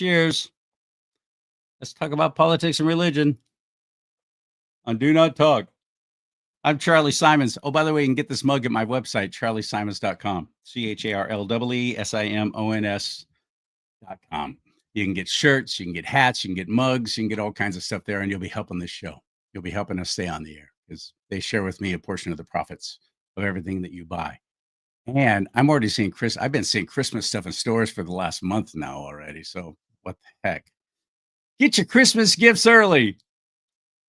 Cheers. Let's talk about politics and religion on Do Not Talk. I'm Charlie Simons. Oh, by the way, you can get this mug at my website, charliesimons.com. CharlieSimons.com. You can get shirts, you can get hats, you can get mugs, you can get all kinds of stuff there, and you'll be helping this show. You'll be helping us stay on the air because they share with me a portion of the profits of everything that you buy. And I'm already seeing I've been seeing Christmas stuff in stores for the last month now already. So what the heck? Get your Christmas gifts early.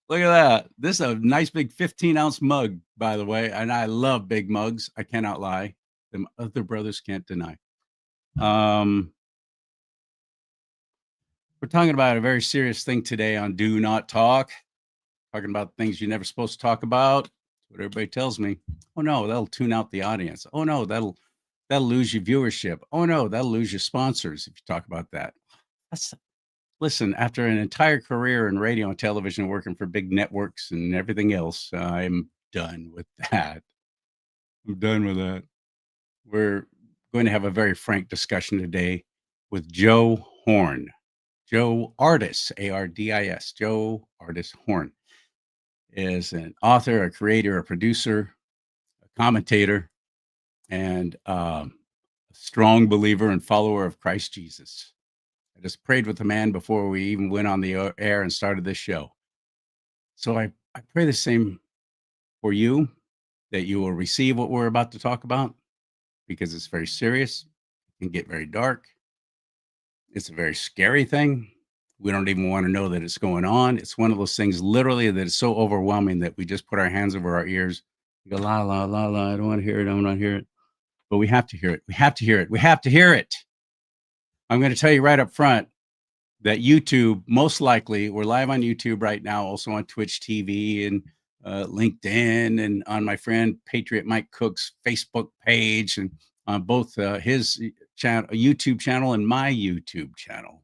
Look at that. This is a nice big 15-ounce mug, by the way. And I love big mugs. I cannot lie. The other brothers can't deny. We're talking about a very serious thing today on Do Not Talk. Talking about things you're never supposed to talk about. What everybody tells me. Oh no, that'll tune out the audience. Oh no, that'll lose your viewership. Oh no, that'll lose your sponsors if you talk about that. Listen, after an entire career in radio and television, working for big networks and everything else, I'm done with that. I'm done with that. We're going to have a very frank discussion today with Joe Horn. Joe Ardis, A-R-D-I-S, Joe Ardis Horn is an author, a creator, a producer, a commentator, and a strong believer and follower of Christ Jesus. I just prayed with the man before we even went on the air and started this show. So I pray the same for you, that you will receive what we're about to talk about, because it's very serious. It can get very dark. It's a very scary thing. We don't even want to know that it's going on. It's one of those things literally that is so overwhelming that we just put our hands over our ears. We go, la, la, la, la, I don't want to hear it. I don't want to hear it. But we have to hear it. We have to hear it. We have to hear it. I'm going to tell you right up front that YouTube, most likely, we're live on YouTube right now, also on Twitch TV and LinkedIn, and on my friend Patriot Mike Cook's Facebook page, and on both his YouTube channel and my YouTube channel.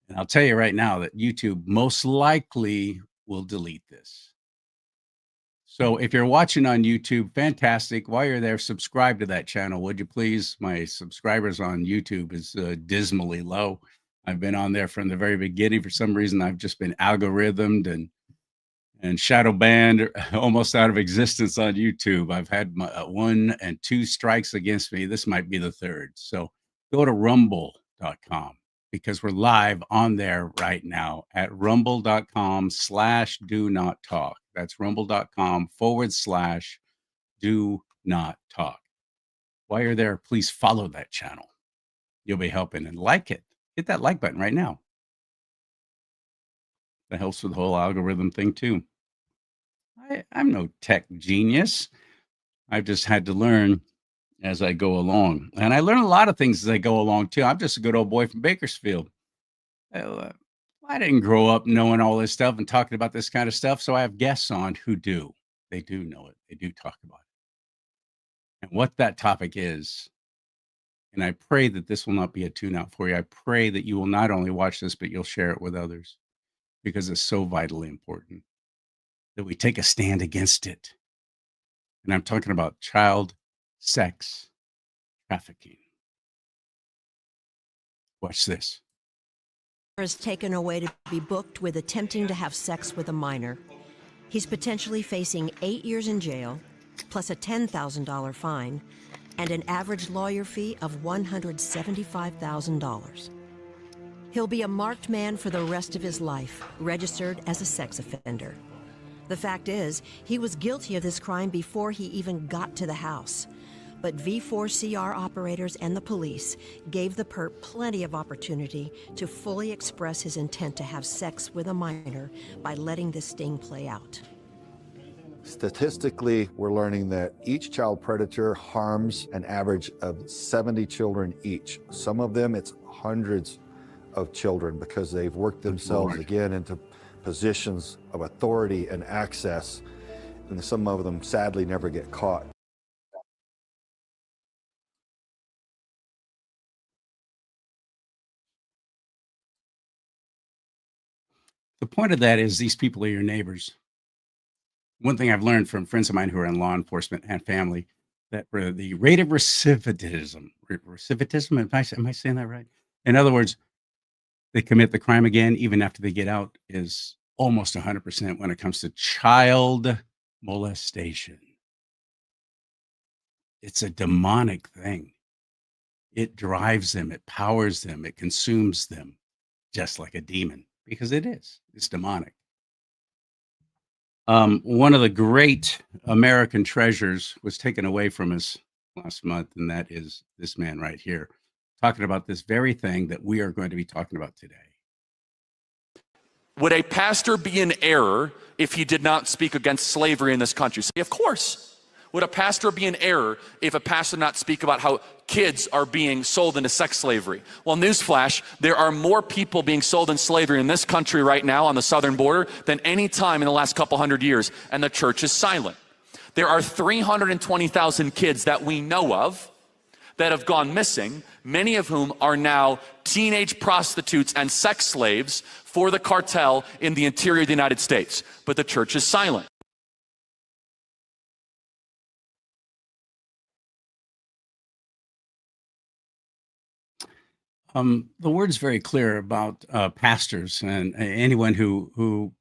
And I'll tell you right now that YouTube most likely will delete this. So if you're watching on YouTube, fantastic. While you're there, subscribe to that channel, would you please? My subscribers on YouTube is dismally low. I've been on there from the very beginning. For some reason, I've just been algorithmed and shadow banned, almost out of existence on YouTube. I've had my 1 and 2 strikes against me. This might be the third. So go to rumble.com. because we're live on there right now at rumble.com/do not talk. That's rumble.com/do not talk. While you're there, please follow that channel. You'll be helping, and like it. Hit that like button right now. That helps with the whole algorithm thing too. I'm no tech genius. I've just had to learn as I go along. And I learn a lot of things as I go along too. I'm just a good old boy from Bakersfield. I didn't grow up knowing all this stuff and talking about this kind of stuff. So I have guests on who do. They do know it. They do talk about it. And what that topic is. And I pray that this will not be a tune out for you. I pray that you will not only watch this, but you'll share it with others, because it's so vitally important that we take a stand against it. And I'm talking about child sex trafficking. Watch this. Is taken away to be booked with attempting to have sex with a minor. He's potentially facing 8 years in jail, plus a $10,000 fine, and an average lawyer fee of $175,000. He'll be a marked man for the rest of his life, registered as a sex offender. The fact is, he was guilty of this crime before he even got to the house. But V4CR operators and the police gave the perp plenty of opportunity to fully express his intent to have sex with a minor by letting this sting play out. Statistically, we're learning that each child predator harms an average of 70 children each. Some of them, it's hundreds of children, because they've worked themselves again into positions of authority and access, and some of them sadly never get caught. The point of that is these people are your neighbors. One thing I've learned from friends of mine who are in law enforcement and family, that the rate of recidivism, am I saying that right? In other words, they commit the crime again, even after they get out, is almost 100% when it comes to child molestation. It's a demonic thing. It drives them, it powers them, it consumes them, just like a demon, because it is. It's demonic. One of the great American treasures was taken away from us last month, and that is this man right here, talking about this very thing that we are going to be talking about today. Would a pastor be in error if he did not speak against slavery in this country? Say, of course. Would a pastor be in error if a pastor did not speak about how kids are being sold into sex slavery? Well, newsflash, there are more people being sold in slavery in this country right now on the southern border than any time in the last couple hundred years, and the church is silent. There are 320,000 kids that we know of that have gone missing, many of whom are now teenage prostitutes and sex slaves for the cartel in the interior of the United States. But the church is silent. The word's very clear about pastors and anyone who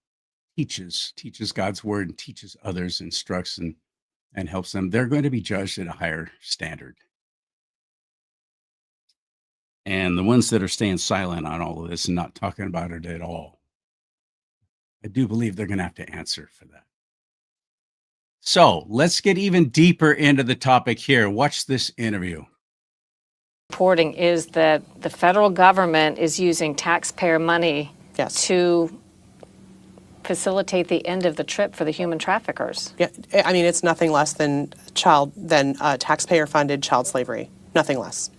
teaches God's word and teaches others, instructs and helps them. They're going to be judged at a higher standard. And the ones that are staying silent on all of this and not talking about it at all, I do believe they're going to have to answer for that. So let's get even deeper into the topic here. Watch this interview. Reporting is that the federal government is using taxpayer money to facilitate the end of the trip for the human traffickers. Yeah, I mean, it's nothing less than taxpayer-funded child slavery. Nothing less.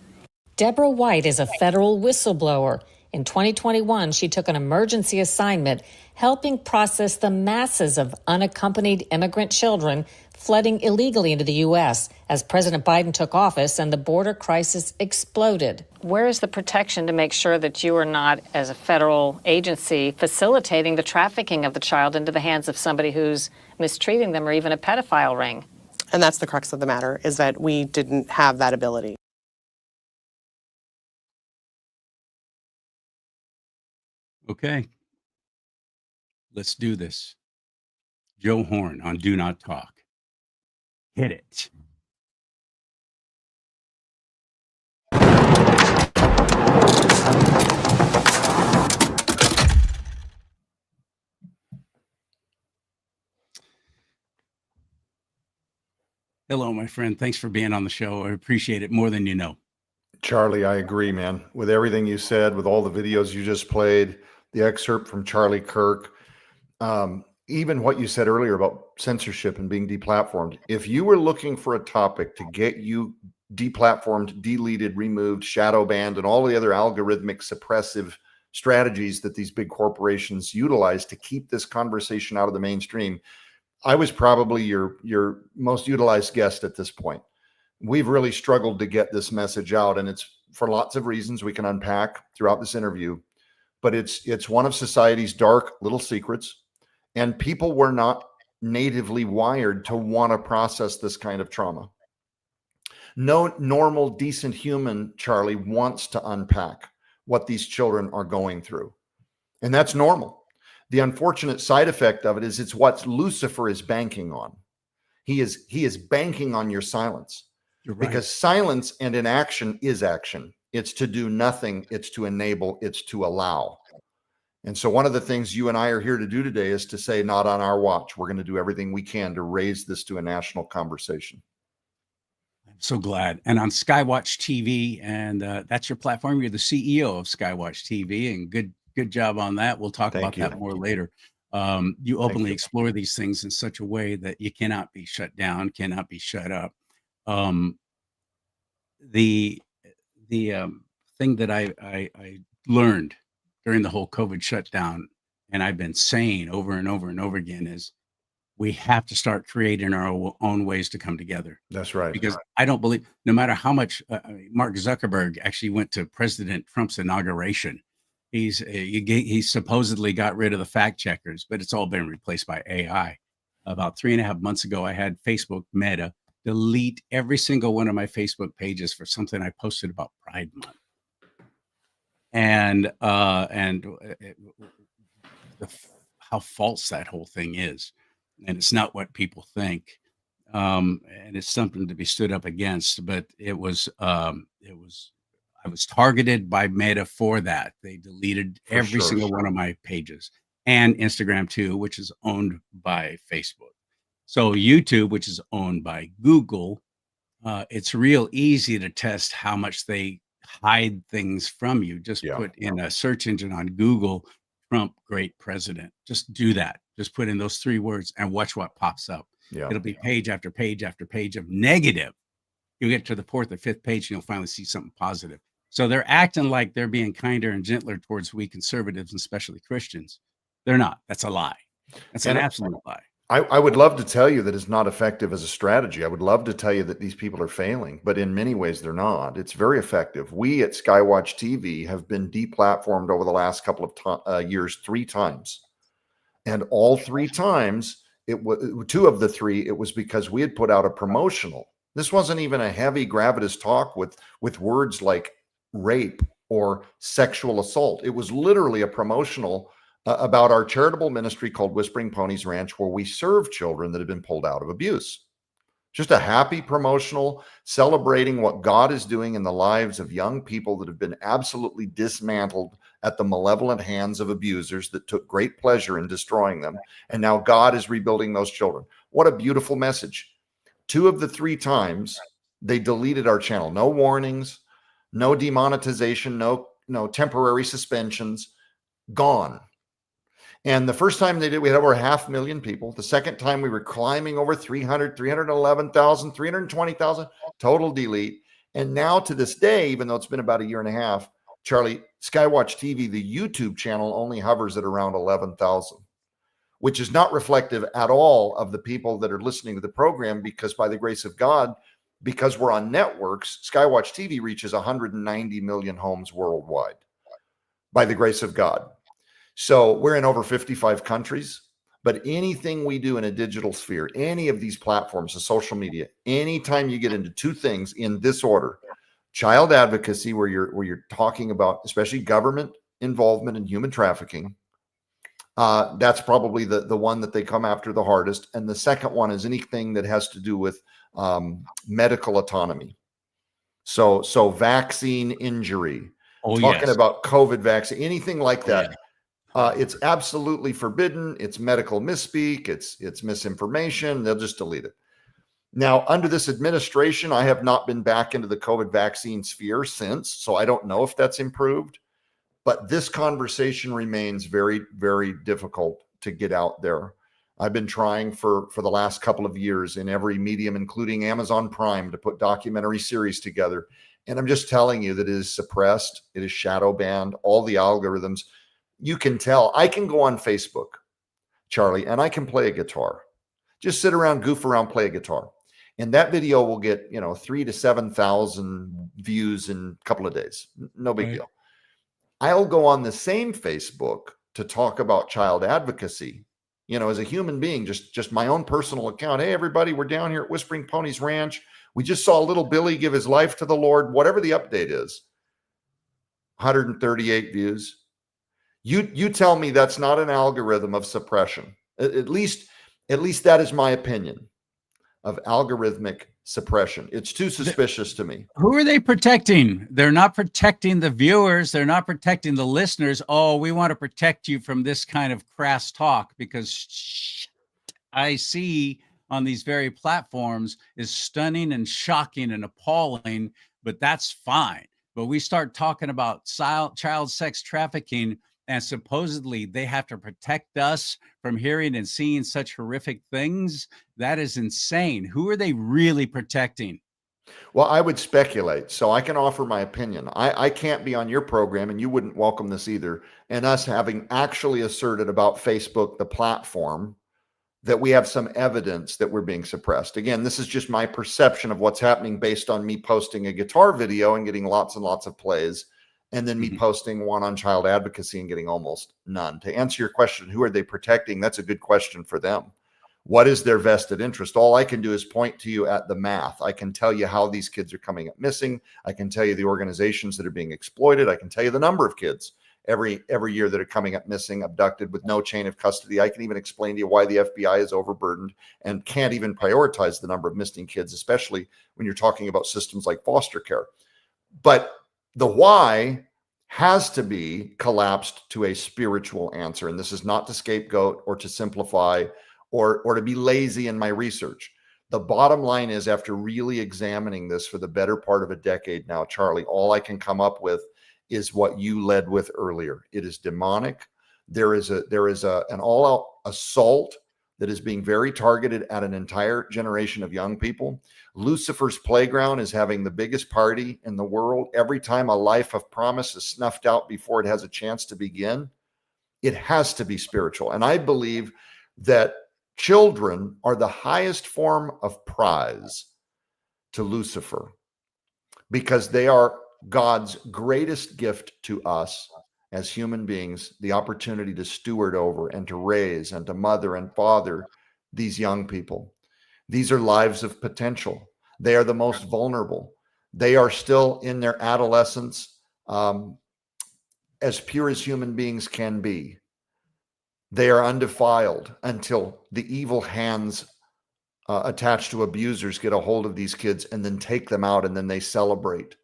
Deborah White is a federal whistleblower. In 2021, she took an emergency assignment helping process the masses of unaccompanied immigrant children flooding illegally into the U.S. as President Biden took office and the border crisis exploded. Where is the protection to make sure that you are not, as a federal agency, facilitating the trafficking of the child into the hands of somebody who's mistreating them or even a pedophile ring? And that's the crux of the matter, is that we didn't have that ability. Okay. Let's do this. Joe Horn on Do Not Talk. Hit it. Hello, my friend. Thanks for being on the show. I appreciate it more than you know. Charlie, I agree, man. With everything you said, with all the videos you just played, the excerpt from Charlie Kirk, even what you said earlier about censorship and being deplatformed. If you were looking for a topic to get you deplatformed, deleted, removed, shadow banned, and all the other algorithmic suppressive strategies that these big corporations utilize to keep this conversation out of the mainstream, I was probably your most utilized guest at this point. We've really struggled to get this message out, and it's for lots of reasons we can unpack throughout this interview. But it's one of society's dark little secrets, and people were not natively wired to want to process this kind of trauma. No normal, decent human, Charlie, wants to unpack what these children are going through, and that's normal. The unfortunate side effect of it is it's what Lucifer is banking on. He is banking on your silence. You're right. Because silence and inaction is action. It's to do nothing. It's to enable. It's to allow. And so one of the things you and I are here to do today is to say, not on our watch. We're going to do everything we can to raise this to a national conversation. I'm so glad. And on Skywatch TV, and that's your platform. You're the CEO of Skywatch TV, and good job on that. We'll talk about that more later. You openly explore these things in such a way that you cannot be shut down, cannot be shut up. The thing that I learned during the whole COVID shutdown, and I've been saying over and over and over again, is we have to start creating our own ways to come together. That's right. Because I don't believe, no matter how much Mark Zuckerberg actually went to President Trump's inauguration, he supposedly got rid of the fact checkers, but it's all been replaced by AI. About 3.5 months ago, I had Facebook Meta delete every single one of my Facebook pages for something I posted about Pride Month. and how false that whole thing is, and it's not what people think, and it's something to be stood up against. But I was targeted by Meta for that. They deleted every single one of my pages, and Instagram too, which is owned by Facebook. So YouTube, which is owned by Google, it's real easy to test how much they hide things from you. Just put in a search engine on Google, Trump, great president. Just do that. Just put in those 3 words and watch what pops up. It'll be page after page after page of negative. You'll get to the 4th or 5th page and you'll finally see something positive. So they're acting like they're being kinder and gentler towards we conservatives, and especially Christians. They're not. That's a lie. That's an absolute lie. I would love to tell you that it's not effective as a strategy. I would love to tell you that these people are failing, but in many ways they're not. It's very effective. We at Skywatch TV have been deplatformed over the last couple of years 3 times. And all 3 times, 2 of the 3, it was because we had put out a promotional. This wasn't even a heavy gravitas talk with words like rape or sexual assault. It was literally a promotional about our charitable ministry called Whispering Ponies Ranch, where we serve children that have been pulled out of abuse. Just a happy promotional celebrating what God is doing in the lives of young people that have been absolutely dismantled at the malevolent hands of abusers that took great pleasure in destroying them. And now God is rebuilding those children. What a beautiful message. 2 of the 3 times they deleted our channel. No warnings, no demonetization, no temporary suspensions, gone. And the first time they did, we had over 500,000 people. The second time we were climbing over 300, 311,000, 320,000, total delete. And now to this day, even though it's been about 1.5 years, Charlie, Skywatch TV, the YouTube channel, only hovers at around 11,000, which is not reflective at all of the people that are listening to the program, because by the grace of God, because we're on networks, Skywatch TV reaches 190 million homes worldwide by the grace of God. So we're in over 55 countries, but anything we do in a digital sphere, any of these platforms, the social media, anytime you get into 2 things in this order, child advocacy, where you're talking about especially government involvement in human trafficking, that's probably the one that they come after the hardest. And the second one is anything that has to do with medical autonomy. So vaccine injury, talking about COVID vaccine, anything like that. It's absolutely forbidden. It's medical misspeak. It's misinformation. They'll just delete it. Now, under this administration, I have not been back into the COVID vaccine sphere since, so I don't know if that's improved. But this conversation remains very, very difficult to get out there. I've been trying for the last couple of years in every medium, including Amazon Prime, to put documentary series together. And I'm just telling you that it is suppressed. It is shadow banned. All the algorithms. You can tell. I can go on Facebook, Charlie, and I can play a guitar. Just sit around, goof around, play a guitar. And that video will get, 3,000 to 7,000 views in a couple of days. No big deal. I'll go on the same Facebook to talk about child advocacy, as a human being, just my own personal account. Hey, everybody, we're down here at Whispering Ponies Ranch. We just saw little Billy give his life to the Lord, whatever the update is. 138 views. You tell me that's not an algorithm of suppression. At least that is my opinion of algorithmic suppression. It's too suspicious to me. Who are they protecting? They're not protecting the viewers. They're not protecting the listeners. Oh, we want to protect you from this kind of crass talk, because I see on these very platforms is stunning and shocking and appalling, but that's fine. But we start talking about child sex trafficking, and supposedly they have to protect us from hearing and seeing such horrific things. That is insane. Who are they really protecting? Well, I would speculate, so I can offer my opinion. I can't be on your program, and you wouldn't welcome this either, and us having actually asserted about Facebook, the platform, that we have some evidence that we're being suppressed. Again, this is just my perception of what's happening based on me posting a guitar video and getting lots and lots of plays, and then me posting one on child advocacy and getting almost none. To answer your question, who are they protecting? That's a good question for them. What is their vested interest? All I can do is point to you at the math. I can tell you how these kids are coming up missing. I can tell you the organizations that are being exploited. I can tell you the number of kids every year that are coming up missing, abducted with no chain of custody. I can even explain to you why the FBI is overburdened and can't even prioritize the number of missing kids, especially when you're talking about systems like foster care. But the why has to be collapsed to a spiritual answer. And this is not to scapegoat or to simplify or to be lazy in my research. The bottom line is, after really examining this for the better part of a decade now, Charlie, all I can come up with is what you led with earlier. It is demonic. There is an all-out assault that is being very targeted at an entire generation of young people. Lucifer's playground is having the biggest party in the world. Every time a life of promise is snuffed out before it has a chance to begin, it has to be spiritual. And I believe that children are the highest form of prize to Lucifer, because they are God's greatest gift to us as human beings, the opportunity to steward over and to raise and to mother and father these young people. These are lives of potential. They are the most vulnerable. They are still in their adolescence, as pure as human beings can be. They are undefiled until the evil hands attached to abusers get a hold of these kids and then take them out, and then they celebrate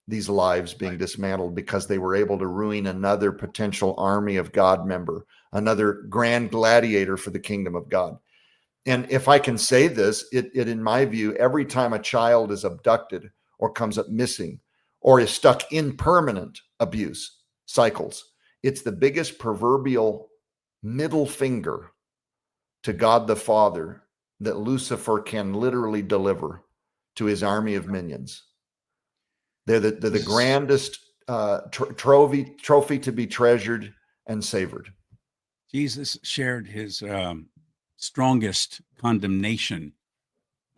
these lives being dismantled because they were able to ruin another potential army of God member, another grand gladiator for the kingdom of God. And if I can say this, it in my view, every time a child is abducted or comes up missing or is stuck in permanent abuse cycles, it's the biggest proverbial middle finger to God the Father that Lucifer can literally deliver to his army of minions. They're the grandest trophy to be treasured and savored. Jesus shared his strongest condemnation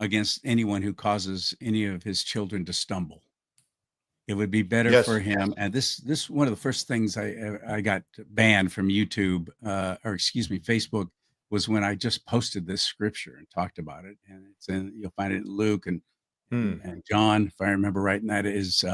against anyone who causes any of his children to stumble. It would be better for him. And this one of the first things I got banned from YouTube, or excuse me, Facebook, was when I just posted this scripture and talked about it. And you'll find it in Luke and John, if I remember right. And that is,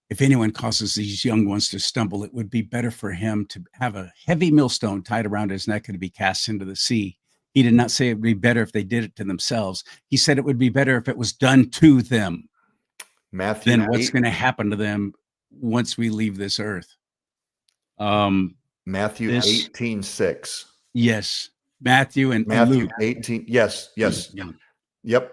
if anyone causes these young ones to stumble, it would be better for him to have a heavy millstone tied around his neck and to be cast into the sea. He did not say it would be better if they did it to themselves. He said it would be better if it was done to them. Matthew, then what's going to happen to them once we leave this earth? Matthew 18:6. Yes. Matthew and Matthew Luke. 18. Yes. Yeah. Yep.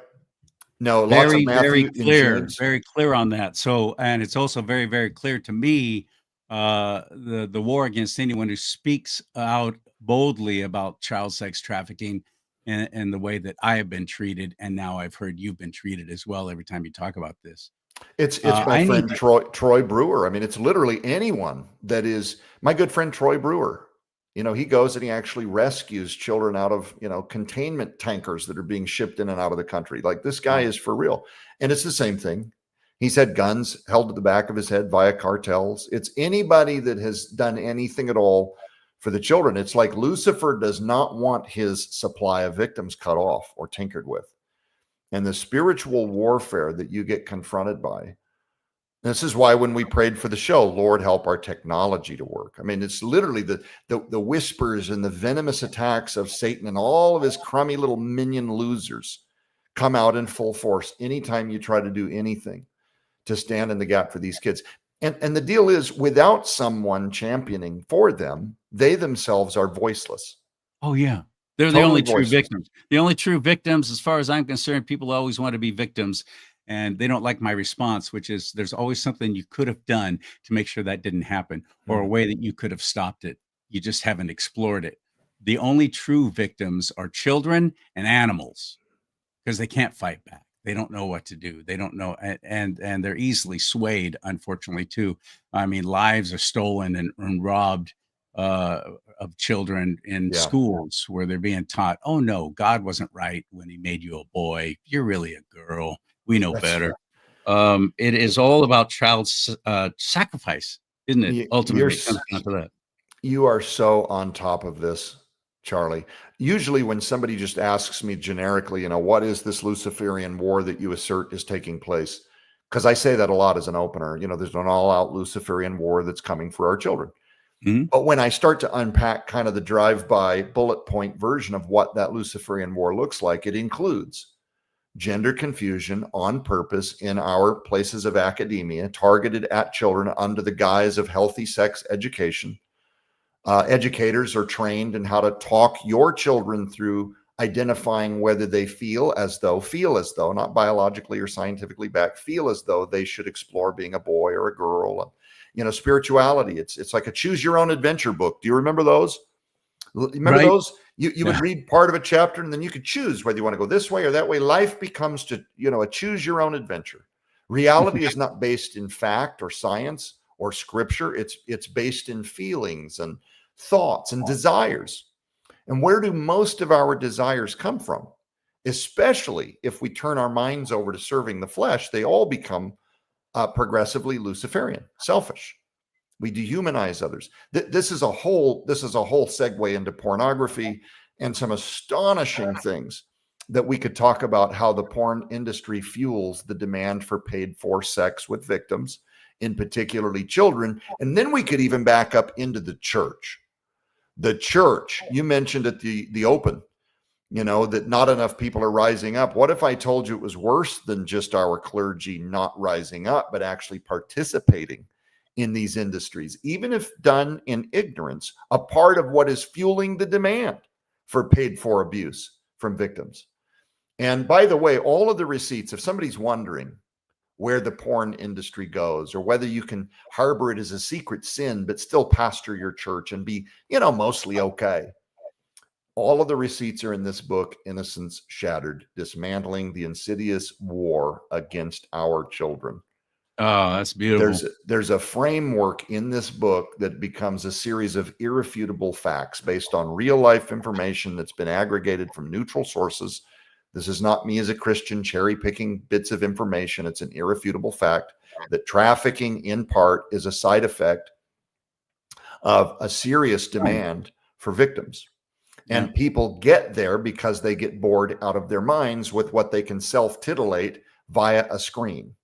No, very, lots of very clear on that. So, and it's also very, very clear to me, the war against anyone who speaks out boldly about child sex trafficking and the way that I have been treated. And now I've heard you've been treated as well every time you talk about this. It's my friend Troy Brewer. I mean, it's literally anyone that is my good friend Troy Brewer. You know, he goes and he actually rescues children out of, containment tankers that are being shipped in and out of the country. Like, this guy is for real. And it's the same thing. He's had guns held to the back of his head via cartels. It's anybody that has done anything at all for the children. It's like Lucifer does not want his supply of victims cut off or tinkered with. And the spiritual warfare that you get confronted by. This is why when we prayed for the show, Lord, help our technology to work. I mean, it's literally the whispers and the venomous attacks of Satan and all of his crummy little minion losers come out in full force anytime you try to do anything to stand in the gap for these kids. And the deal is, without someone championing for them, they themselves are voiceless. Oh, yeah. They're the only true victims. The only true victims, as far as I'm concerned. People always want to be victims, and they don't like my response, which is there's always something you could have done to make sure that didn't happen, or a way that you could have stopped it. You just haven't explored it. The only true victims are children and animals, because they can't fight back. They don't know what to do. They don't know, and they're easily swayed, unfortunately, too. I mean, lives are stolen and robbed of children in schools where they're being taught, oh no, God wasn't right when he made you a boy. You're really a girl. We know better. It is all about child sacrifice, isn't it? Ultimately, it comes down to that. You are so on top of this. Charlie. Usually when somebody just asks me generically, what is this Luciferian war that you assert is taking place? Because I say that a lot as an opener, there's an all-out Luciferian war that's coming for our children. Mm-hmm. But when I start to unpack kind of the drive-by bullet point version of what that Luciferian war looks like, it includes gender confusion on purpose in our places of academia, targeted at children under the guise of healthy sex education. Educators are trained in how to talk your children through identifying whether they feel as though, not biologically or scientifically backed, feel as though they should explore being a boy or a girl. And, spirituality, it's like a choose your own adventure book. Do you remember those? Remember those? You would read part of a chapter and then you could choose whether you want to go this way or that way. Life becomes a choose your own adventure. Reality is not based in fact or science or scripture. It's based in feelings and thoughts and desires. And where do most of our desires come from? Especially if we turn our minds over to serving the flesh, they all become progressively Luciferian, selfish. We dehumanize others. This is a whole segue into pornography and some astonishing things that we could talk about, how the porn industry fuels the demand for paid for sex with victims, in particularly children. And then we could even back up into the church. The church, you mentioned at the open, that not enough people are rising up. What if I told you it was worse than just our clergy not rising up, but actually participating in these industries, even if done in ignorance, a part of what is fueling the demand for paid for abuse from victims? And by the way, all of the receipts, if somebody's wondering where the porn industry goes, or whether you can harbor it as a secret sin, but still pastor your church and be, mostly okay. All of the receipts are in this book, Innocence Shattered, Dismantling the Insidious War Against Our Children. Oh, that's beautiful. There's a framework in this book that becomes a series of irrefutable facts based on real life information that's been aggregated from neutral sources. This is not me as a Christian cherry picking bits of information. It's an irrefutable fact that trafficking in part is a side effect of a serious demand for victims. And people get there because they get bored out of their minds with what they can self-titillate via a screen,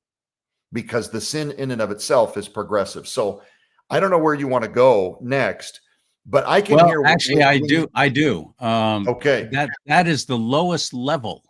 because the sin in and of itself is progressive. So I don't know where you want to go next, but I can hear. Actually, I do. Okay. That is the lowest level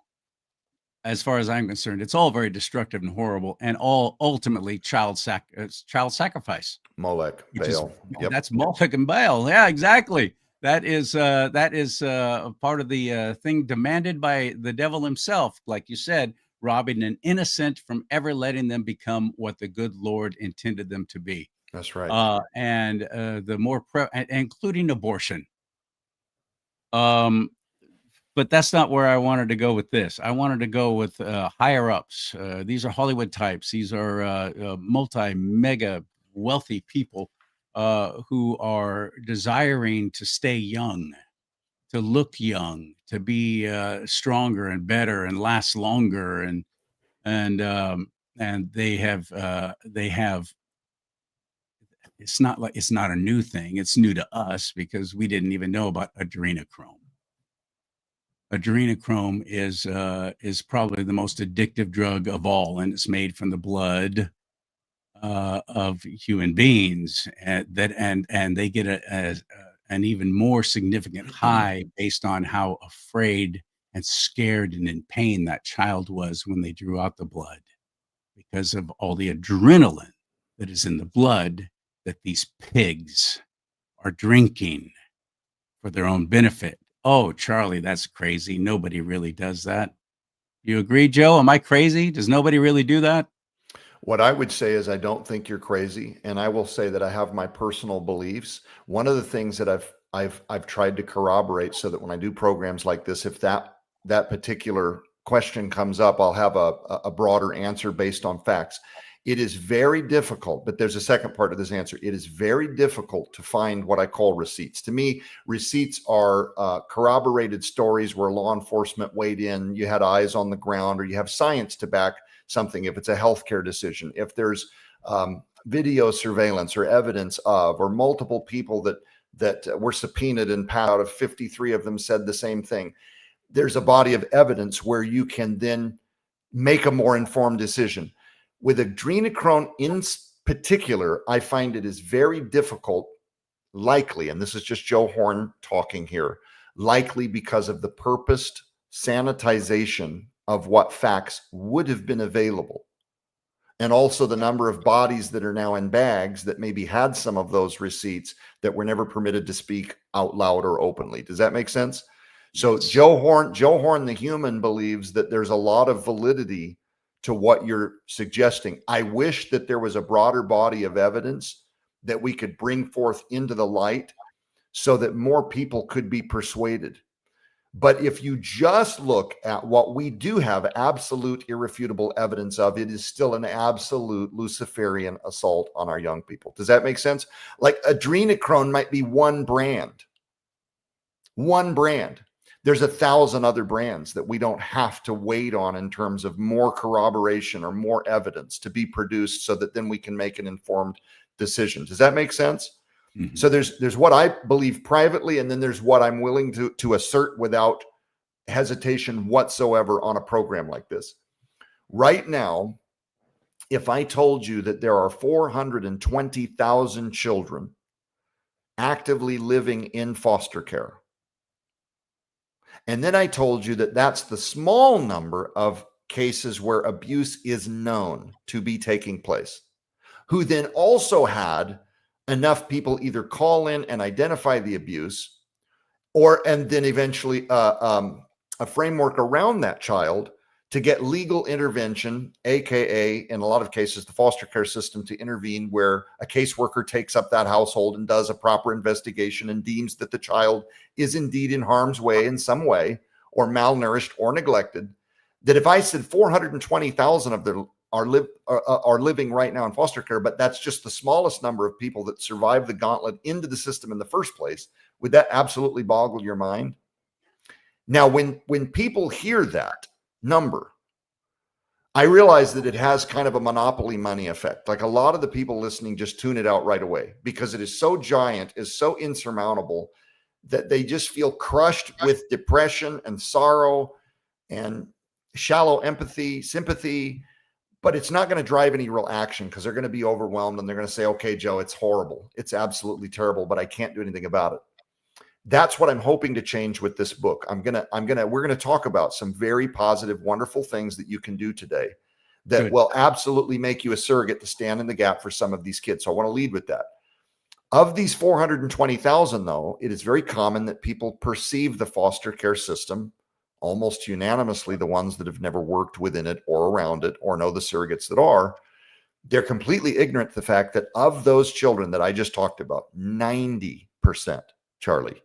as far as I'm concerned. It's all very destructive and horrible, and all ultimately child sacrifice. Molech, Baal. That's Molech and Baal. Yeah, exactly. That is part of the thing demanded by the devil himself, like you said, robbing an innocent from ever letting them become what the good Lord intended them to be. That's right. And the more including abortion. But that's not where I wanted to go with this. I wanted to go with higher ups. These are Hollywood types. These are mega wealthy people who are desiring to stay young, to look young, to be stronger and better and last longer, and they have. It's not a new thing. It's new to us because we didn't even know about adrenochrome. Adrenochrome is probably the most addictive drug of all, and it's made from the blood of human beings, and they get an even more significant high based on how afraid and scared and in pain that child was when they drew out the blood, because of all the adrenaline that is in the blood that these pigs are drinking for their own benefit. Oh, Charlie, that's crazy. Nobody really does that. You agree, Joe? Am I crazy? Does nobody really do that? What I would say is I don't think you're crazy, and I will say that I have my personal beliefs. One of the things that I've tried to corroborate, so that when I do programs like this, if that particular question comes up, I'll have a broader answer based on facts. It is very difficult, but there's a second part of this answer. It is very difficult to find what I call receipts. To me, receipts are corroborated stories where law enforcement weighed in, you had eyes on the ground, or you have science to back something. If it's a healthcare decision, if there's video surveillance or evidence of, or multiple people that were subpoenaed, and out of 53 of them said the same thing. There's a body of evidence where you can then make a more informed decision. With adrenochrome in particular, I find it is very difficult, likely, and this is just Joe Horn talking here, likely because of the purposed sanitization of what facts would have been available. And also the number of bodies that are now in bags that maybe had some of those receipts that were never permitted to speak out loud or openly. Does that make sense? So Joe Horn, the human, believes that there's a lot of validity to what you're suggesting. I wish that there was a broader body of evidence that we could bring forth into the light so that more people could be persuaded. But if you just look at what we do have absolute irrefutable evidence of, it is still an absolute Luciferian assault on our young people. Does that make sense? Like adrenochrome might be one brand. One brand. There's 1,000 other brands that we don't have to wait on in terms of more corroboration or more evidence to be produced so that then we can make an informed decision. Does that make sense? Mm-hmm. So there's what I believe privately, and then there's what I'm willing to assert without hesitation whatsoever on a program like this. Right now, if I told you that there are 420,000 children actively living in foster care, and then I told you that that's the small number of cases where abuse is known to be taking place, who then also had enough people either call in and identify the abuse, and then eventually a framework around that child to get legal intervention, aka in a lot of cases the foster care system to intervene, where a caseworker takes up that household and does a proper investigation and deems that the child is indeed in harm's way in some way, or malnourished or neglected. That if I said 420,000 of them are living right now in foster care, but that's just the smallest number of people that survive the gauntlet into the system in the first place, would that absolutely boggle your mind? Now, when people hear that number, I realize that it has kind of a monopoly money effect. Like a lot of the people listening just tune it out right away because it is so giant, is so insurmountable that they just feel crushed with depression and sorrow and shallow empathy, sympathy. But it's not going to drive any real action because they're going to be overwhelmed and they're going to say, okay, Joe, it's horrible. It's absolutely terrible, but I can't do anything about it. That's what I'm hoping to change with this book. We're going to talk about some very positive, wonderful things that you can do today that will absolutely make you a surrogate to stand in the gap for some of these kids. So I want to lead with that. Of these 420,000, though, it is very common that people perceive the foster care system, almost unanimously, the ones that have never worked within it or around it or know the surrogates that are, they're completely ignorant to the fact that of those children that I just talked about, 90%, Charlie,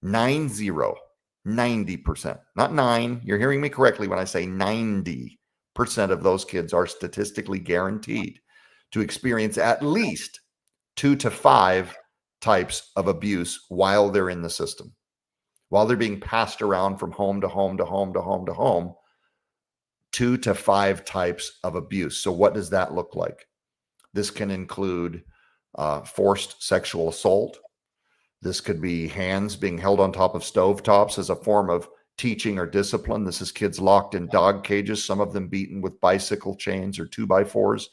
90%, not 9. You're hearing me correctly when I say 90% of those kids are statistically guaranteed to experience at least 2 to 5 types of abuse while they're in the system. While they're being passed around from home to home to home to home to home, 2 to 5 types of abuse. So what does that look like? This can include forced sexual assault. This could be hands being held on top of stovetops as a form of teaching or discipline. This is kids locked in dog cages, some of them beaten with bicycle chains or 2x4s.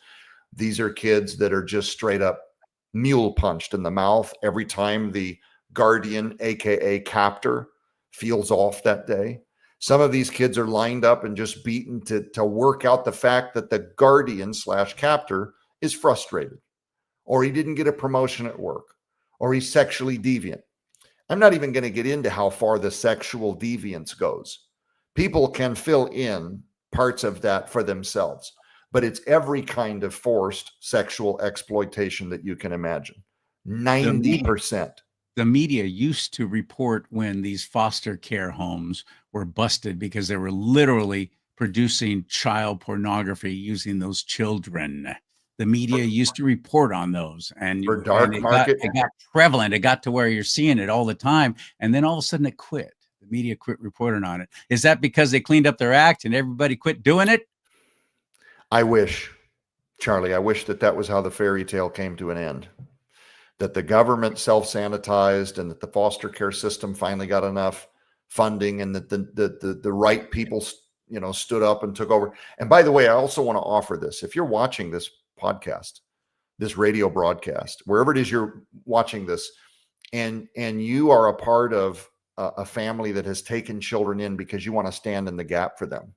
These are kids that are just straight up mule punched in the mouth every time the guardian, aka captor, feels off that day. Some of these kids are lined up and just beaten to work out the fact that the guardian / captor is frustrated, or he didn't get a promotion at work, or he's sexually deviant. I'm not even going to get into how far the sexual deviance goes. People can fill in parts of that for themselves, but it's every kind of forced sexual exploitation that you can imagine. 90%. The media used to report when these foster care homes were busted because they were literally producing child pornography using those children. The media used to report on those, and for dark market. It got prevalent. It got to where you're seeing it all the time, and then all of a sudden it quit. The media quit reporting on it. Is that because they cleaned up their act and everybody quit doing it? I wish, Charlie, I wish that was how the fairy tale came to an end. that the government self-sanitized and that the foster care system finally got enough funding, and that the right people, stood up and took over. And by the way, I also want to offer this. If you're watching this podcast, this radio broadcast, wherever it is you're watching this, and you are a part of a family that has taken children in because you want to stand in the gap for them,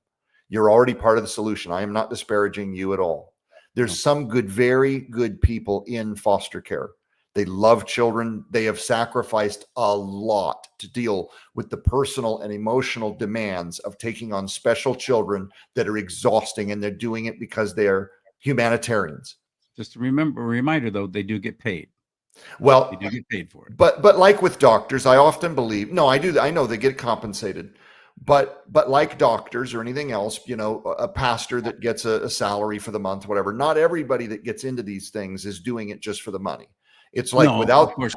you're already part of the solution. I am not disparaging you at all. There's some very good people in foster care. They love children. They have sacrificed a lot to deal with the personal and emotional demands of taking on special children that are exhausting, and they're doing it because they're humanitarians. Just a reminder, though, they do get paid. Well, They do get paid for it. but like with doctors, I often believe, no, I do. I know they get compensated, but like doctors or anything else, a pastor that gets a salary for the month, whatever. Not everybody that gets into these things is doing it just for the money. It's like Of course.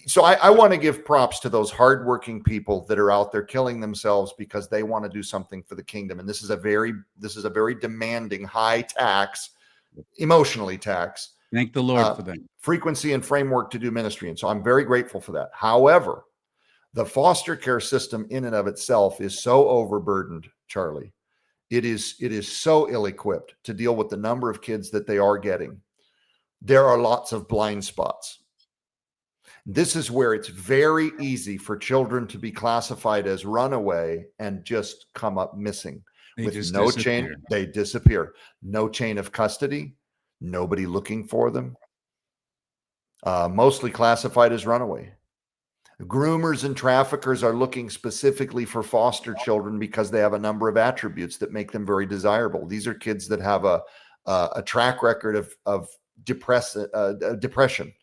So I want to give props to those hardworking people that are out there killing themselves because they want to do something for the kingdom. And this is a very demanding, high tax, emotionally tax. Thank the Lord for them. Frequency and framework to do ministry. And so I'm very grateful for that. However, the foster care system in and of itself is so overburdened, Charlie. It is so ill-equipped to deal with the number of kids that they are getting. There are lots of blind spots. This is where it's very easy for children to be classified as runaway and just come up missing. With no chain, they disappear. No chain of custody, nobody looking for them. Mostly classified as runaway. Groomers and traffickers are looking specifically for foster children because they have a number of attributes that make them very desirable. These are kids that have a track record of depression,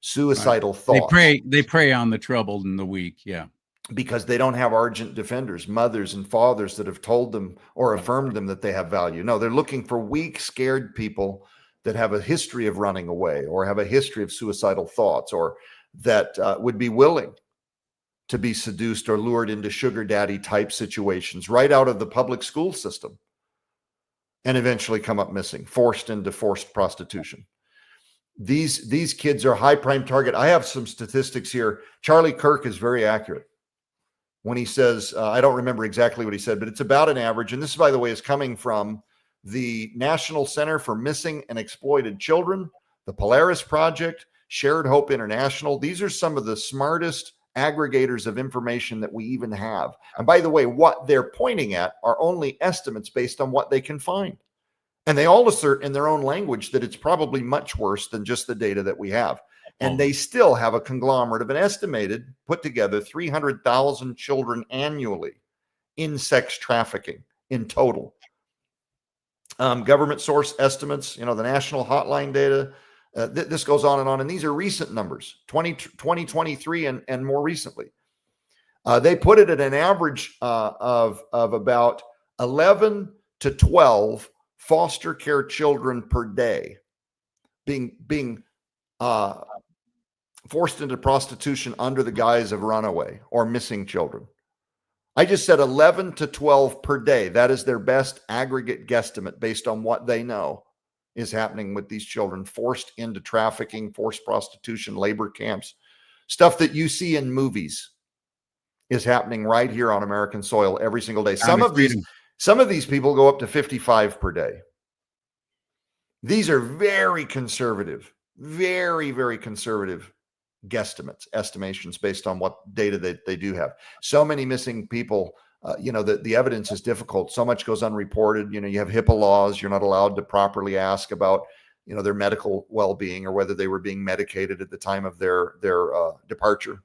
suicidal thoughts. They prey on the troubled and the weak. Yeah. Because they don't have urgent defenders, mothers and fathers that have told them or affirmed them that they have value. No, they're looking for weak, scared people that have a history of running away or have a history of suicidal thoughts, or that would be willing to be seduced or lured into sugar daddy type situations right out of the public school system and eventually come up missing, forced into forced prostitution. These kids are high prime target. I have some statistics here. Charlie Kirk is very accurate when he says, I don't remember exactly what he said, but it's about an average. And this, by the way, is coming from the National Center for Missing and Exploited Children, the Polaris Project, Shared Hope International. These are some of the smartest aggregators of information that we even have. And by the way, what they're pointing at are only estimates based on what they can find. And they all assert in their own language that it's probably much worse than just the data that we have. And they still have a conglomerate of an estimated, put together, 300,000 children annually in sex trafficking in total. Government source estimates, the national hotline data, this goes on. And these are recent numbers, 2023 and more recently. They put it at an average of about 11 to 12 foster care children per day being forced into prostitution under the guise of runaway or missing children. I just said 11 to 12 per day. That is their best aggregate guesstimate based on what they know is happening with these children forced into trafficking, forced prostitution, labor camps, stuff that you see in movies is happening right here on American soil every single day. Some of these people go up to 55 per day. These are very conservative, very, very conservative guesstimates, estimations based on what data they do have. So many missing people, the evidence is difficult. So much goes unreported. You have HIPAA laws. You're not allowed to properly ask about, their medical well-being or whether they were being medicated at the time of their departure.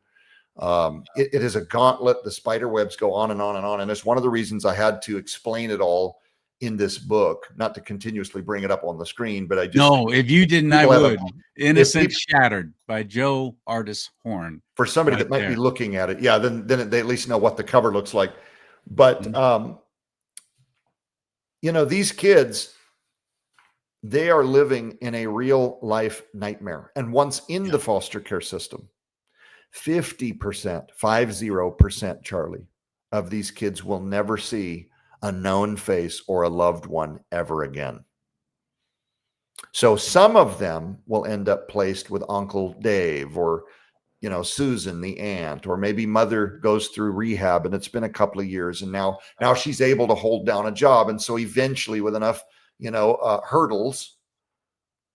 It is a gauntlet. The spider webs go on and on and on. And it's one of the reasons I had to explain it all in this book, not to continuously bring it up on the screen, but I just... No, if you didn't, I would. Innocent Shattered by Ardis Horn. For somebody that might be looking at it, yeah, then they at least know what the cover looks like. But, these kids, they are living in a real life nightmare. And once in the foster care system, 50%, Charlie, of these kids will never see a known face or a loved one ever again. So some of them will end up placed with Uncle Dave or, Susan, the aunt, or maybe mother goes through rehab and it's been a couple of years and now she's able to hold down a job. And so eventually with enough, hurdles,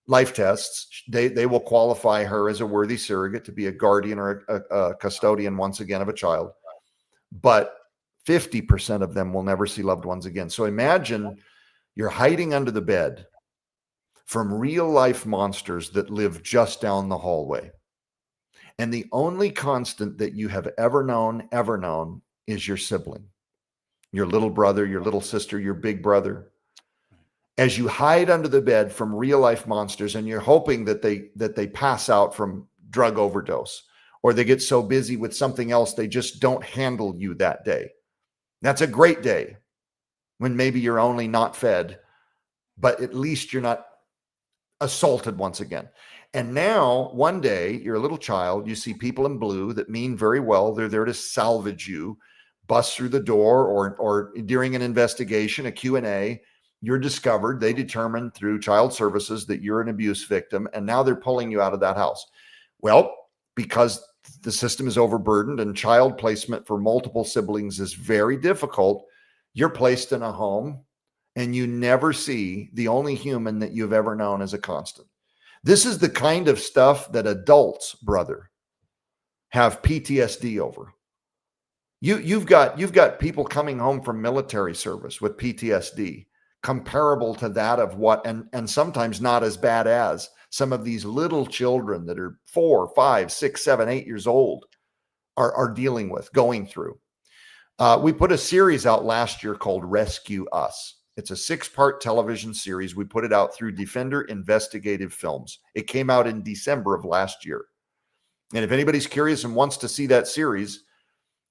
life tests, they will qualify her as a worthy surrogate to be a guardian or a custodian once again of a child. But 50% of them will never see loved ones again. So imagine you're hiding under the bed from real life monsters that live just down the hallway. And the only constant that you have ever known is your sibling, your little brother, your little sister, your big brother. As you hide under the bed from real life monsters, and you're hoping that they pass out from drug overdose, or they get so busy with something else they just don't handle you that day. That's a great day when maybe you're only not fed, but at least you're not assaulted once again. And now one day you're a little child, you see people in blue that mean very well. They're there to salvage you, bust through the door, or during an investigation, a Q&A, you're discovered. They determine through child services that you're an abuse victim, and now they're pulling you out of that house. Well, because the system is overburdened and child placement for multiple siblings is very difficult, you're placed in a home and you never see the only human that you've ever known as a constant. This is the kind of stuff that adults, brother, have PTSD over. You've got people coming home from military service with PTSD comparable to that of what, and sometimes not as bad as some of these little children that are 4, 5, 6, 7, 8 years old are dealing with, going through. We put a series out last year called Rescue Us. It's a 6-part television series. We put it out through Defender Investigative Films. It came out in December of last year. And if anybody's curious and wants to see that series,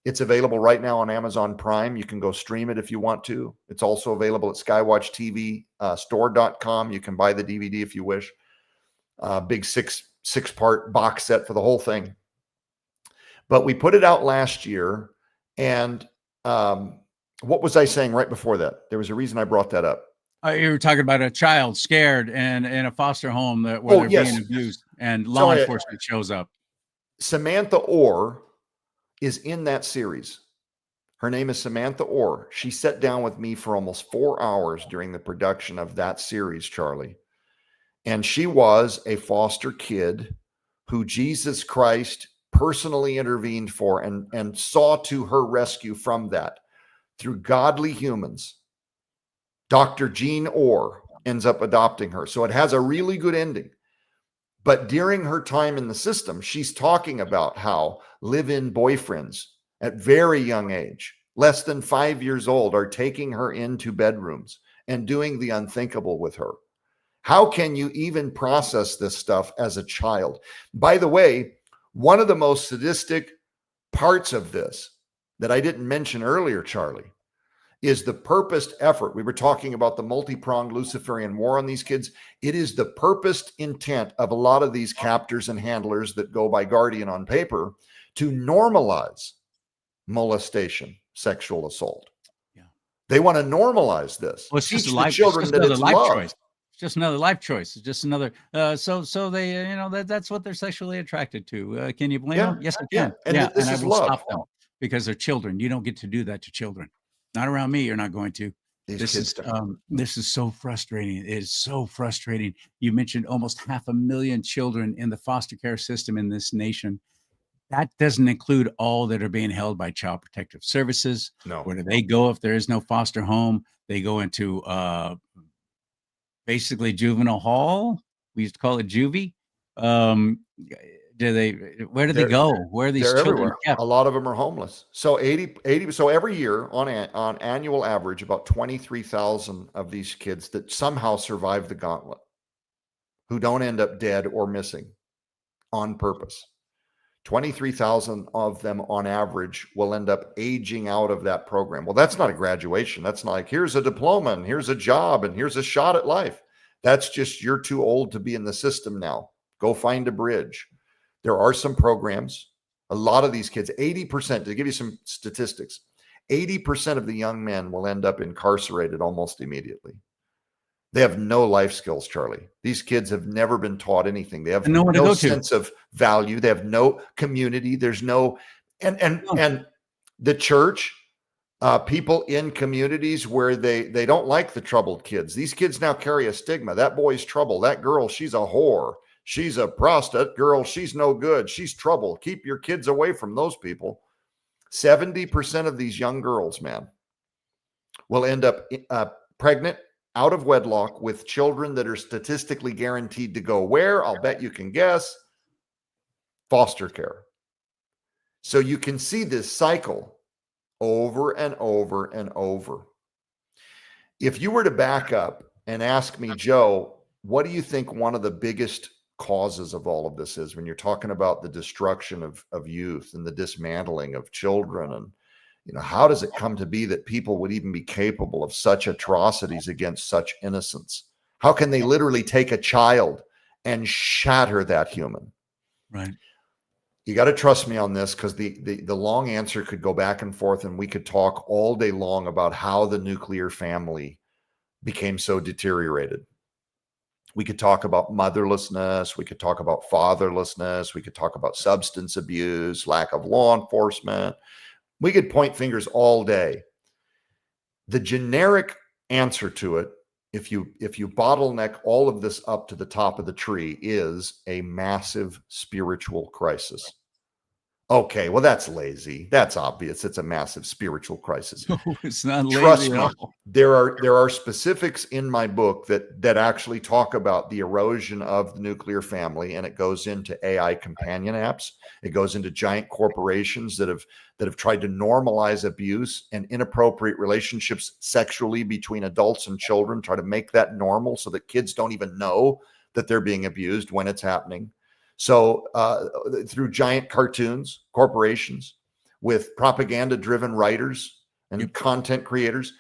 it's available right now on Amazon Prime. You can go stream it if you want to. It's also available at Skywatch TV, store.com. You can buy the DVD if you wish. Big six-part box set for the whole thing. But we put it out last year, and what was I saying right before that? There was a reason I brought that up. You were talking about a child scared and in a foster home where they're being abused, and law enforcement shows up. Samantha Orr is in that series. Her name is Samantha Orr. She sat down with me for almost 4 hours during the production of that series, Charlie. And she was a foster kid who Jesus Christ personally intervened for and saw to her rescue from that through godly humans. Dr. Jean Orr ends up adopting her. So it has a really good ending. But during her time in the system, she's talking about how live-in boyfriends at very young age, less than 5 years old, are taking her into bedrooms and doing the unthinkable with her. How can you even process this stuff as a child? By the way, one of the most sadistic parts of this that I didn't mention earlier, Charlie, is the purposed effort. We were talking about the multi-pronged Luciferian war on these kids. It is the purposed intent of a lot of these captors and handlers that go by guardian on paper to normalize molestation, sexual assault. Yeah. They want to normalize this. Well, it's teach just the children that it's life love. choice. It's just another life choice. It's just another. So they, that's what they're sexually attracted to. Can you blame them? Yes, I can. And this and is I will love. stop them because they're children. You don't get to do that to children. Not around me. You're not going to. This is so frustrating. It is so frustrating. You mentioned almost 500,000 children in the foster care system in this nation. That doesn't include all that are being held by Child Protective Services. No. Where do they go if there is no foster home? They go into basically juvenile hall. We used to call it juvie. Where do they go? Where are these children everywhere. kept? A lot of them are homeless. So 80 so every year on annual average, about 23,000 of these kids that somehow survive the gauntlet, who don't end up dead or missing on purpose. 23,000 of them on average will end up aging out of that program. Well, that's not a graduation. That's not like, here's a diploma and here's a job and here's a shot at life. That's just, you're too old to be in the system now. Go find a bridge. There are some programs. A lot of these kids, 80%, to give you some statistics, 80% of the young men will end up incarcerated almost immediately. They have no life skills, Charlie. These kids have never been taught anything. They have And no one to no go to. sense of value. They have no community. There's no, and the church, people in communities where they don't like the troubled kids. These kids now carry a stigma. That boy's trouble. That girl, she's a whore. She's a prostitute girl. She's no good. She's trouble. Keep your kids away from those people. 70% of these young girls, man, will end up pregnant, out of wedlock, with children that are statistically guaranteed to go where? I'll bet you can guess. Foster care. So you can see this cycle over and over and over. If you were to back up and ask me, Joe, what do you think one of the biggest causes of all of this is when you're talking about the destruction of youth and the dismantling of children? And, you know, how does it come to be that people would even be capable of such atrocities against such innocence? How can they literally take a child and shatter that human? Right. You got to trust me on this, because the long answer could go back and forth, and we could talk all day long about how the nuclear family became so deteriorated. We could talk about motherlessness. We could talk about fatherlessness. We could talk about substance abuse, lack of law enforcement. We could point fingers all day. The generic answer to it, if you bottleneck all of this up to the top of the tree, is a massive spiritual crisis. Okay, well, that's lazy. That's obvious. It's a massive spiritual crisis. No, it's not lazy. Trust at me, all. there are specifics in my book that actually talk about the erosion of the nuclear family, and it goes into AI companion apps. It goes into giant corporations that have tried to normalize abuse and inappropriate relationships sexually between adults and children, try to make that normal so that kids don't even know that they're being abused when it's happening. So through giant cartoons, corporations with propaganda-driven writers and content creators,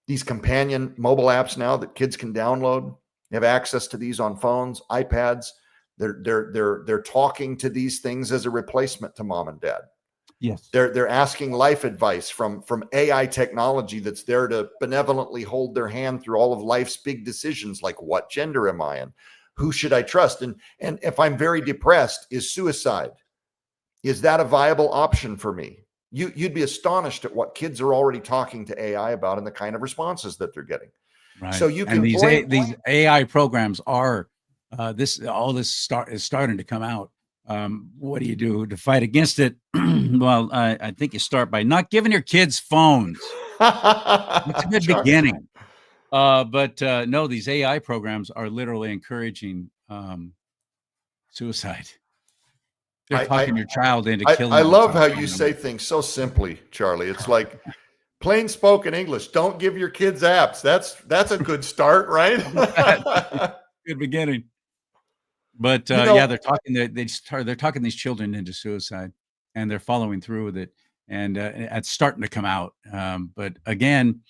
these companion mobile apps now that kids can download, they have access to these on phones, iPads. They're talking to these things as a replacement to mom and dad. Yes. They're asking life advice from AI technology that's there to benevolently hold their hand through all of life's big decisions, like what gender am I in? Who should I trust? And if I'm very depressed, is suicide? Is that a viable option for me? You'd be astonished at what kids are already talking to AI about and the kind of responses that they're getting. Right. So you can and these AI programs are is starting to come out. What do you do to fight against it? Well, I think you start by not giving your kids phones. It's a good beginning. But no, these AI programs are literally encouraging suicide. They're talking your child into killing. I love how you say things so simply, Charlie. It's like plain spoken English. Don't give your kids apps. That's a good start, right? Good beginning. But they're talking. They're talking these children into suicide, and they're following through with it, and it's starting to come out. But again,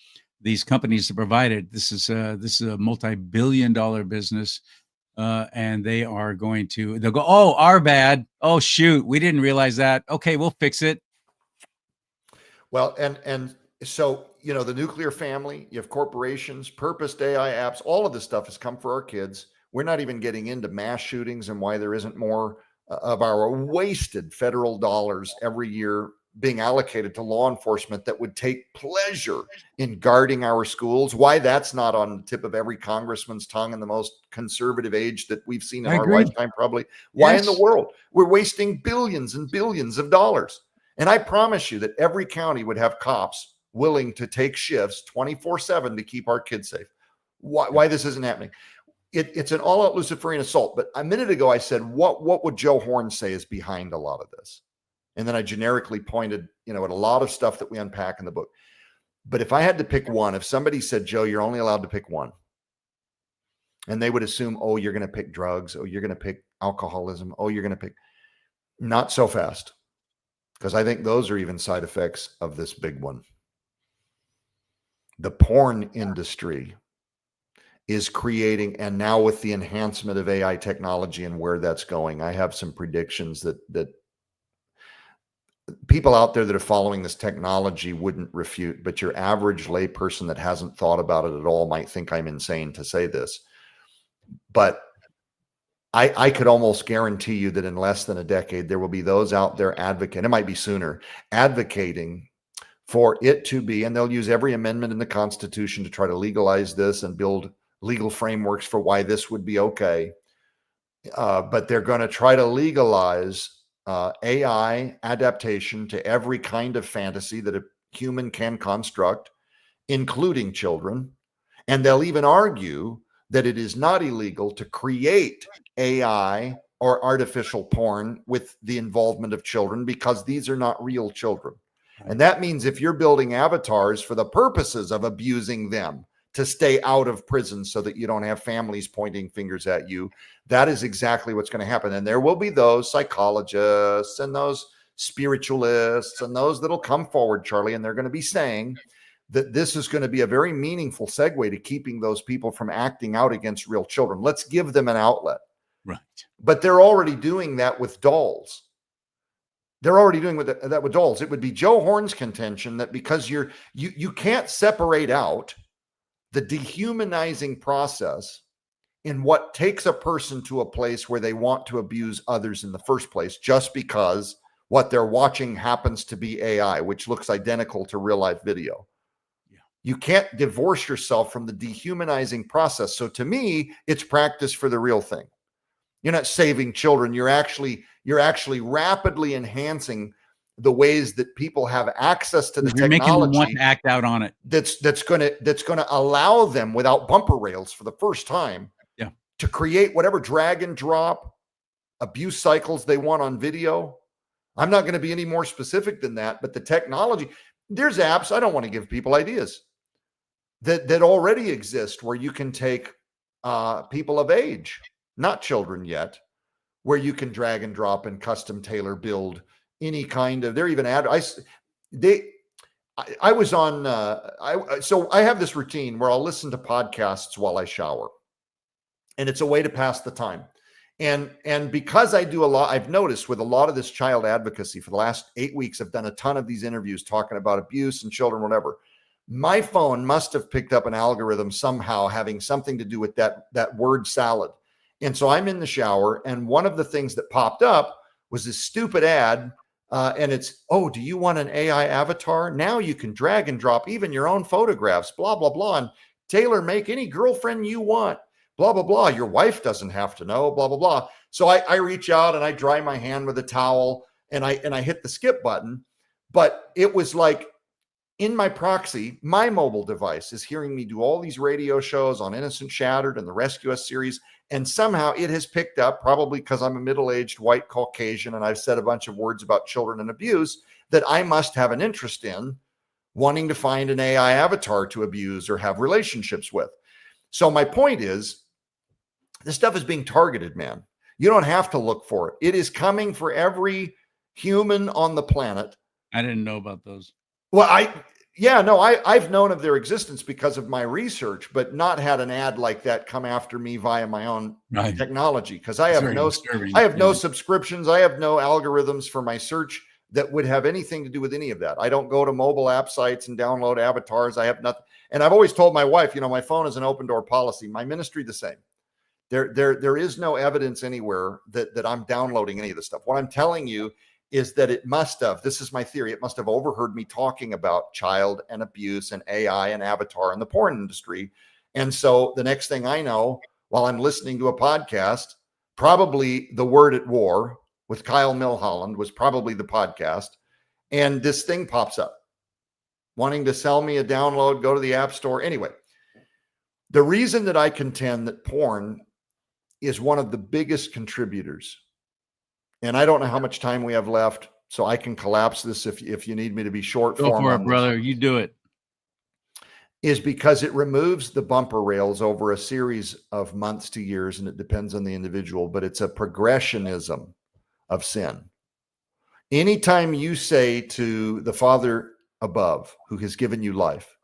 these companies that provide it, this is a multi-billion-dollar business, and they'll go, oh, our bad. Oh, shoot, we didn't realize that. Okay, we'll fix it. Well, and so, you know, the nuclear family, you have corporations, purposed AI apps, all of this stuff has come for our kids. We're not even getting into mass shootings and why there isn't more of our wasted federal dollars every year being allocated to law enforcement that would take pleasure in guarding our schools. Why that's not on the tip of every congressman's tongue in the most conservative age that we've seen in our lifetime, probably. Why in the world? We're wasting billions and billions of dollars. And I promise you that every county would have cops willing to take shifts 24/7 to keep our kids safe. Why this isn't happening? It's an all-out Luciferian assault. But a minute ago, I said, what would Joe Horn say is behind a lot of this? And then I generically pointed, you know, at a lot of stuff that we unpack in the book. But if I had to pick one, if somebody said, Joe, you're only allowed to pick one, and they would assume, oh, you're going to pick drugs, oh, you're going to pick alcoholism, oh, you're going to pick, not so fast, because I think those are even side effects of this big one. The porn industry is creating, and now with the enhancement of AI technology and where that's going, I have some predictions that people out there that are following this technology wouldn't refute, but your average layperson that hasn't thought about it at all might think I'm insane to say this. But I could almost guarantee you that in less than a decade, there will be those out there advocating, it might be sooner, advocating for it to be, and they'll use every amendment in the Constitution to try to legalize this and build legal frameworks for why this would be okay. But they're going to try to legalize AI adaptation to every kind of fantasy that a human can construct, including children. And they'll even argue that it is not illegal to create AI or artificial porn with the involvement of children, because these are not real children. And that means if you're building avatars for the purposes of abusing them to stay out of prison so that you don't have families pointing fingers at you, that is exactly what's going to happen. And there will be those psychologists and those spiritualists and those that'll come forward, Charlie, and they're going to be saying that this is going to be a very meaningful segue to keeping those people from acting out against real children. Let's give them an outlet. Right. But they're already doing that with dolls. They're already doing that with dolls. It would be Joe Horn's contention that because you can't separate out the dehumanizing process in what takes a person to a place where they want to abuse others in the first place, just because what they're watching happens to be AI, which looks identical to real life video. You can't divorce yourself from the dehumanizing process. So to me, it's practice for the real thing. You're not saving children. You're actually rapidly enhancing the ways that people have access to the You're technology. making them want to act out on it. That's going to allow them, without bumper rails for the first time, to create whatever drag and drop abuse cycles they want on video. I'm not going to be any more specific than that, but the technology, there's apps. I don't want to give people ideas that already exist where you can take people of age, not children yet, where you can drag and drop and custom tailor build any kind of, they're even so I have this routine where I'll listen to podcasts while I shower, and it's a way to pass the time. And because I do a lot, I've noticed with a lot of this child advocacy for the last 8 weeks, I've done a ton of these interviews talking about abuse and children, whatever. My phone must have picked up an algorithm somehow having something to do with that word salad. And so I'm in the shower, and one of the things that popped up was this stupid ad. And it's, oh, do you want an AI avatar? Now you can drag and drop even your own photographs, blah, blah, blah, and tailor make any girlfriend you want, blah, blah, blah. Your wife doesn't have to know, blah, blah, blah. So I reach out and I dry my hand with a towel and I hit the skip button. But it was like in my proxy, my mobile device is hearing me do all these radio shows on Innocent Shattered and the Rescue Us series. And somehow it has picked up, probably because I'm a middle-aged white Caucasian and I've said a bunch of words about children and abuse, that I must have an interest in wanting to find an AI avatar to abuse or have relationships with. So my point is, this stuff is being targeted, man. You don't have to look for it. It is coming for every human on the planet. I didn't know about those. Well, I've known of their existence because of my research, but not had an ad like that come after me via my own technology. Because I have no subscriptions. I have no algorithms for my search that would have anything to do with any of that. I don't go to mobile app sites and download avatars. I have nothing. And I've always told my wife, my phone is an open door policy. My ministry, the same. There is no evidence anywhere that I'm downloading any of this stuff. What I'm telling you is that it must have, this is my theory, it must have overheard me talking about child and abuse and AI and avatar in the porn industry. And so the next thing I know, while I'm listening to a podcast, probably The Word at War with Kyle Milholland was probably the podcast. And this thing pops up wanting to sell me a download, go to the App Store. Anyway, the reason that I contend that porn is one of the biggest contributors, and I don't know how much time we have left, so I can collapse this if you need me to be short. Go for it, brother. You do it. Is because it removes the bumper rails over a series of months to years, and it depends on the individual, but it's a progressionism of sin. Anytime you say to the Father above, who has given you life,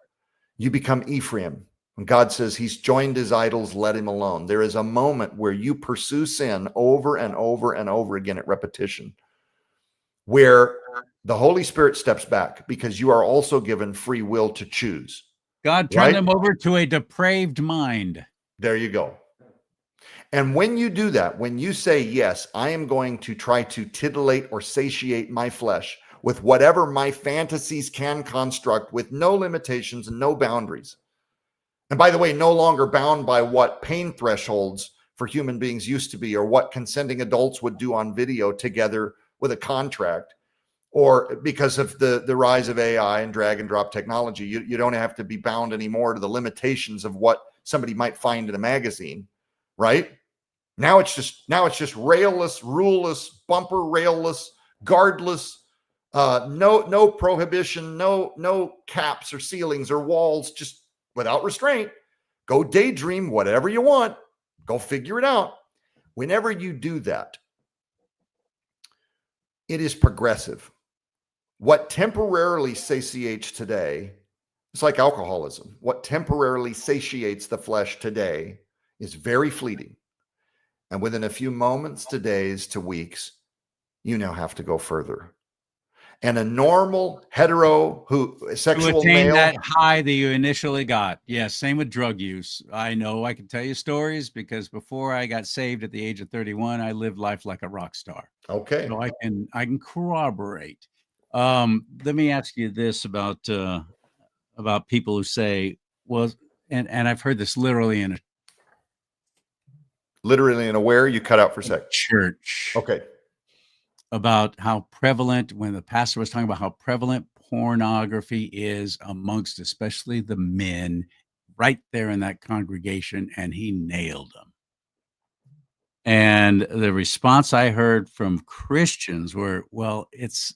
you become Ephraim. When God says he's joined his idols, let him alone. There is a moment where you pursue sin over and over and over again at repetition, where The Holy Spirit steps back because you are also given free will to choose. God turned them over to a depraved mind. There you go. And when you do that, when you say, yes, I am going to try to titillate or satiate my flesh with whatever my fantasies can construct with no limitations and no boundaries. And by the way, no longer bound by what pain thresholds for human beings used to be, or what consenting adults would do on video together with a contract, or because of the rise of AI and drag and drop technology, you don't have to be bound anymore to the limitations of what somebody might find in a magazine, right? Now it's just railless, ruleless, bumper railless, guardless, no prohibition, no caps or ceilings or walls, just without restraint. Go daydream whatever you want. Go figure it out. Whenever you do that, it is progressive. What temporarily satiates today, it's like alcoholism. What temporarily satiates the flesh today is very fleeting. And within a few moments to days to weeks, you now have to go further. And a normal hetero sexual to attain male, that high that you initially got. Yes, same with drug use. I know I can tell you stories because before I got saved at the age of 31, I lived life like a rock star. okay. So I can corroborate. Let me ask you this about people who say, well, and I've heard this literally in Literally and aware, you cut out for a sec. church. Okay. About how prevalent, when the pastor was talking about how prevalent pornography is amongst especially the men right there in that congregation, and he nailed them. And the response I heard from Christians were, well, it's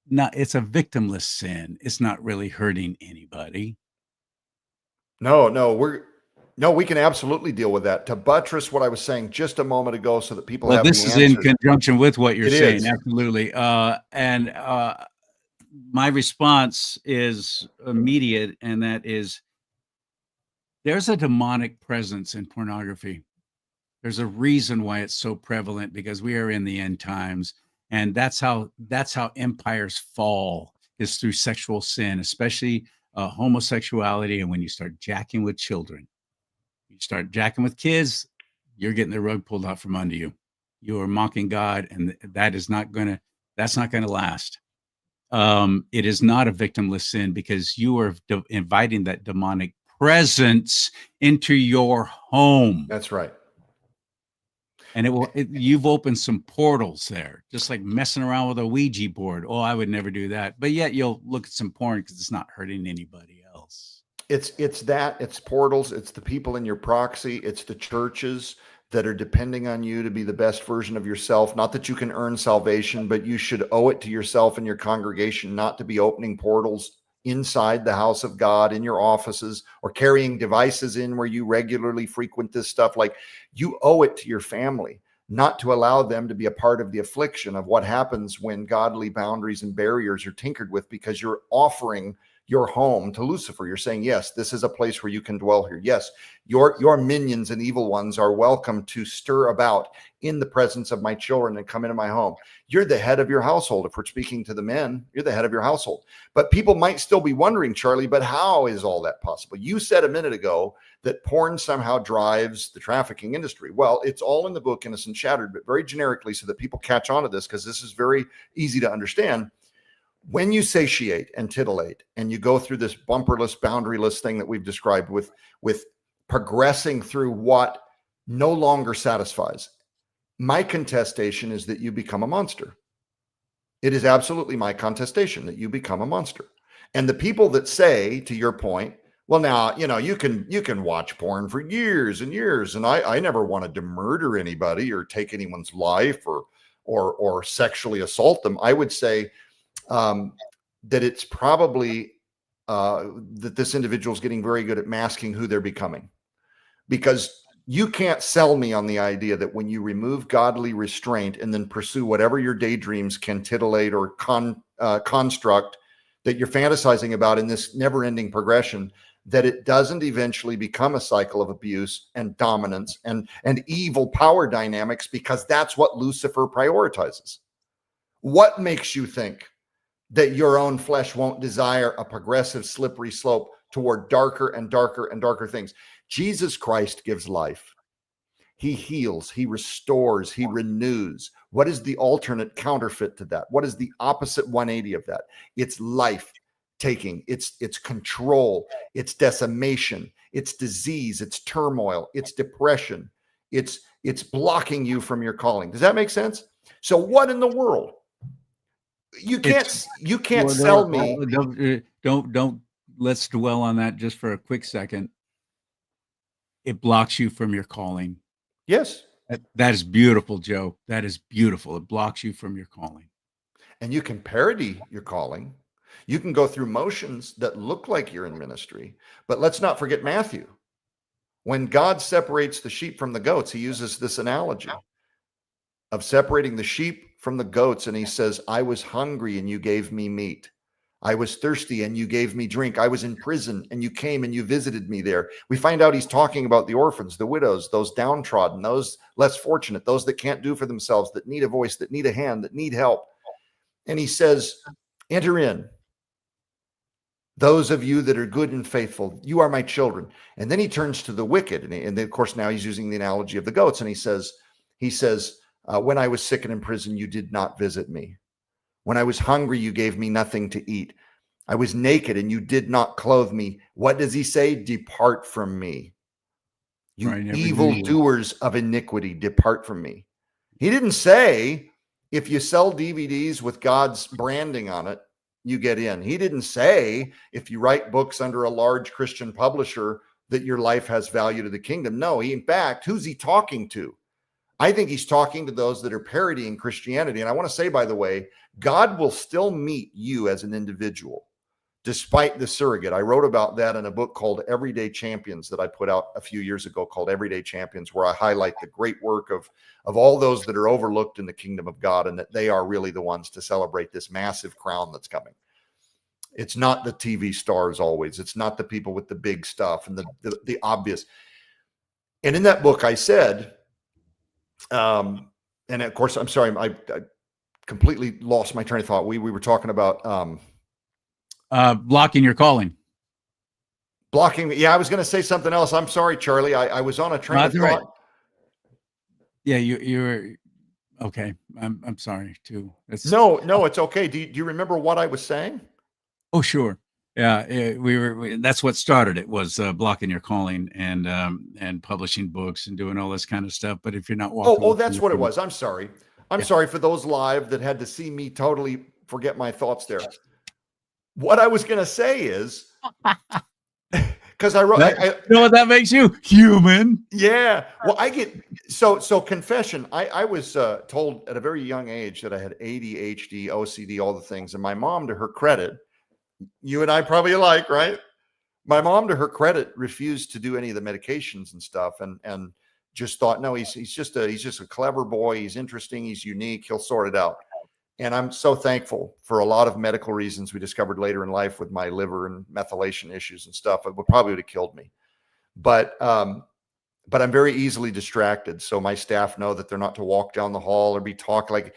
a victimless sin. It's not really hurting anybody. No, we can absolutely deal with that. To buttress what I was saying just a moment ago so that people have This the is in answers. conjunction with what you're It saying. is. Absolutely. And my response is immediate, and that is, there's a demonic presence in pornography. There's a reason why it's so prevalent, because we are in the end times, and that's how empires fall, is through sexual sin, especially homosexuality. And when you start jacking with children, you start jacking with kids, you're getting the rug pulled out from under you. You are mocking God, and that's not going to last. It is not a victimless sin, because you are inviting that demonic presence into your home. That's right. And you've opened some portals there, just like messing around with a Ouija board. Oh, I would never do that. But yet you'll look at some porn because it's not hurting anybody else. It's portals. It's the people in your proxy. It's the churches that are depending on you to be the best version of yourself. Not that you can earn salvation, but you should owe it to yourself and your congregation not to be opening portals inside the house of God, in your offices, or carrying devices in where you regularly frequent this stuff. Like, you owe it to your family not to allow them to be a part of the affliction of what happens when godly boundaries and barriers are tinkered with, because you're offering your home to Lucifer. You're saying, yes, this is a place where you can dwell here. Yes, your minions and evil ones are welcome to stir about in the presence of my children and come into my home. You're the head of your household. If we're speaking to the men, you're the head of your household. But people might still be wondering, Charlie, but how is all that possible? You said a minute ago that porn somehow drives the trafficking industry. Well, it's all in the book, Innocent Shattered, but very generically, so that people catch on to this, because this is very easy to understand. When you satiate and titillate, and you go through this bumperless, boundaryless thing that we've described with progressing through what no longer satisfies, my contestation is that you become a monster. It is absolutely my contestation that you become a monster. And the people that say, to your point, well, now, you can watch porn for years and years, and I never wanted to murder anybody or take anyone's life or sexually assault them. I would say that it's probably that this individual is getting very good at masking who they're becoming, because you can't sell me on the idea that when you remove godly restraint and then pursue whatever your daydreams can titillate or construct that you're fantasizing about in this never-ending progression, that it doesn't eventually become a cycle of abuse and dominance and evil power dynamics, because that's what Lucifer prioritizes. What makes you think that your own flesh won't desire a progressive, slippery slope toward darker and darker and darker things. Jesus Christ gives life. He heals, he restores, he renews. What is the alternate counterfeit to that? What is the opposite 180 of that? It's life taking, it's control, it's decimation, it's disease, it's turmoil, it's depression, it's blocking you from your calling. Does that make sense? So what in the world? You can't sell me. Don't let's dwell on that just for a quick second. It blocks you from your calling. Yes. That is beautiful, Joe. That is beautiful. It blocks you from your calling. And you can parody your calling. You can go through motions that look like you're in ministry. But let's not forget Matthew. When God separates the sheep from the goats, he uses this analogy of separating the sheep from the goats. And he says, I was hungry and you gave me meat. I was thirsty and you gave me drink. I was in prison and you came and you visited me there. We find out he's talking about the orphans, the widows, those downtrodden, those less fortunate, those that can't do for themselves, that need a voice, that need a hand, that need help. And he says, enter in. Those of you that are good and faithful, you are my children. And then he turns to the wicked. And of course, now he's using the analogy of the goats. And he says, when I was sick and in prison, you did not visit me. When I was hungry, you gave me nothing to eat. I was naked and you did not clothe me. What does he say? Depart from me. You evildoers of iniquity, depart from me. He didn't say, if you sell DVDs with God's branding on it, you get in. He didn't say, if you write books under a large Christian publisher, that your life has value to the kingdom. No, in fact, who's he talking to? I think he's talking to those that are parodying Christianity. And I want to say, by the way, God will still meet you as an individual, despite the surrogate. I wrote about that in a book called Everyday Champions that I put out a few years ago called Everyday Champions, where I highlight the great work of all those that are overlooked in the kingdom of God, and that they are really the ones to celebrate this massive crown that's coming. It's not the TV stars always. It's not the people with the big stuff and the obvious. And in that book, I said, and of course, I'm sorry, I completely lost my train of thought. We were talking about blocking your calling. Blocking. Yeah, I was going to say something else. I'm sorry, Charlie. I was on a train of thought. Right. Yeah, you're okay. I'm sorry too. No, it's okay. Do you remember what I was saying? Oh, sure. Yeah, that's what started it, was blocking your calling and publishing books and doing all this kind of stuff. But if you're not walking, that's what it was. I'm sorry. I'm sorry for those live that had to see me totally forget my thoughts there. What I was going to say is, because I wrote, you know what that makes you? Human. Yeah. Well, I get so confession. I was told at a very young age that I had ADHD, OCD, all the things, and my mom, to her credit, you and I probably alike, right? My mom, to her credit, refused to do any of the medications and stuff, and just thought, no, he's just a clever boy. He's interesting. He's unique. He'll sort it out. And I'm so thankful for a lot of medical reasons we discovered later in life with my liver and methylation issues and stuff. It would probably have killed me. But I'm very easily distracted. So my staff know that they're not to walk down the hall or be talk like.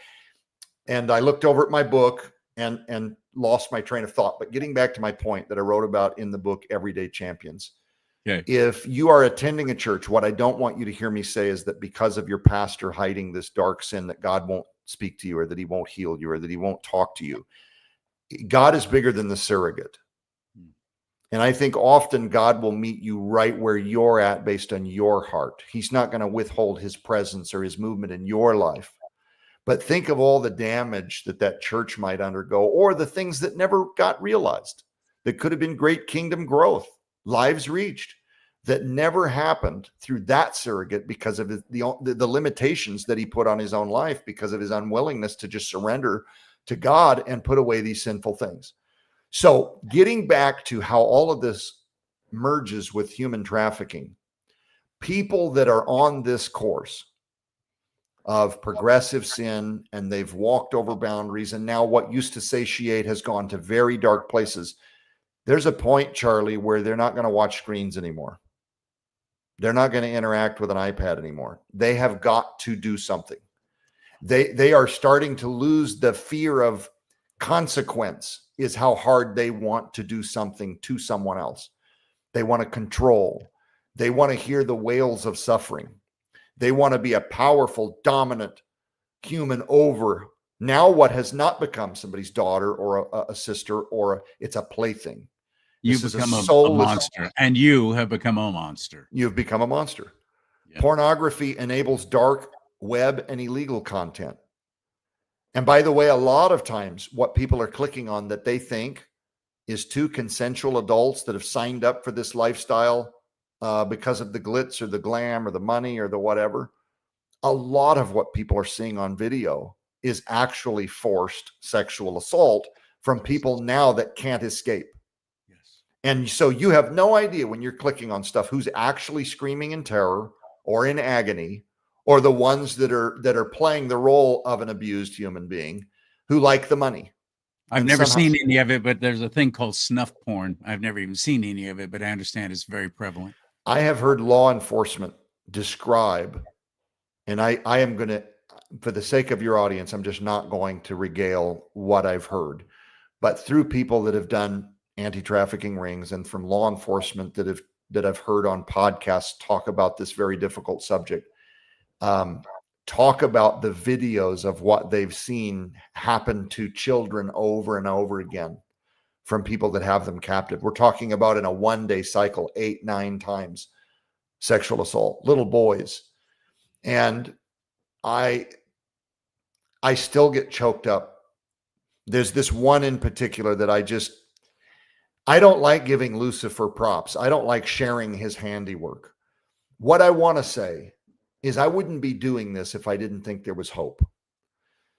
And I looked over at my book and lost my train of thought. But getting back to my point that I wrote about in the book, Everyday Champions. Okay. If you are attending a church, what I don't want you to hear me say is that because of your pastor hiding this dark sin, that God won't speak to you, or that he won't heal you, or that he won't talk to you. God is bigger than the surrogate. And I think often God will meet you right where you're at based on your heart. He's not going to withhold his presence or his movement in your life. But think of all the damage that church might undergo, or the things that never got realized that could have been great kingdom growth, lives reached, that never happened through that surrogate because of the limitations that he put on his own life, because of his unwillingness to just surrender to God and put away these sinful things. So getting back to how all of this merges with human trafficking, people that are on this course of progressive sin, and they've walked over boundaries, and now what used to satiate has gone to very dark places. There's a point, Charlie, where they're not going to watch screens anymore. They're not going to interact with an iPad anymore. They have got to do something. They are starting to lose the fear of consequence is how hard they want to do something to someone else. They want to control. They want to hear the wails of suffering. They want to be a powerful, dominant human over now what has not become somebody's daughter or a sister, or it's a plaything. You've This is become a soulless monster, and you have become a monster. You've become a monster. Yeah. Pornography enables dark web and illegal content. And by the way, a lot of times what people are clicking on that they think is two consensual adults that have signed up for this lifestyle because of the glitz or the glam or the money or the whatever. A lot of what people are seeing on video is actually forced sexual assault from people now that can't escape. Yes. And so you have no idea when you're clicking on stuff who's actually screaming in terror or in agony, or the ones that are playing the role of an abused human being who like the money. I've And never somehow- seen any of it, but there's a thing called snuff porn. I've never even seen any of it, but I understand it's very prevalent. I have heard law enforcement describe, and I am going to, for the sake of your audience, I'm just not going to regale what I've heard, but through people that have done anti-trafficking rings and from law enforcement that I've heard on podcasts talk about this very difficult subject, talk about the videos of what they've seen happen to children over and over again from people that have them captive. We're talking about in a one-day cycle, 8-9 times sexual assault, little boys. And I still get choked up. There's this one in particular that I don't like giving Lucifer props. I don't like sharing his handiwork. What I want to say is I wouldn't be doing this if I didn't think there was hope.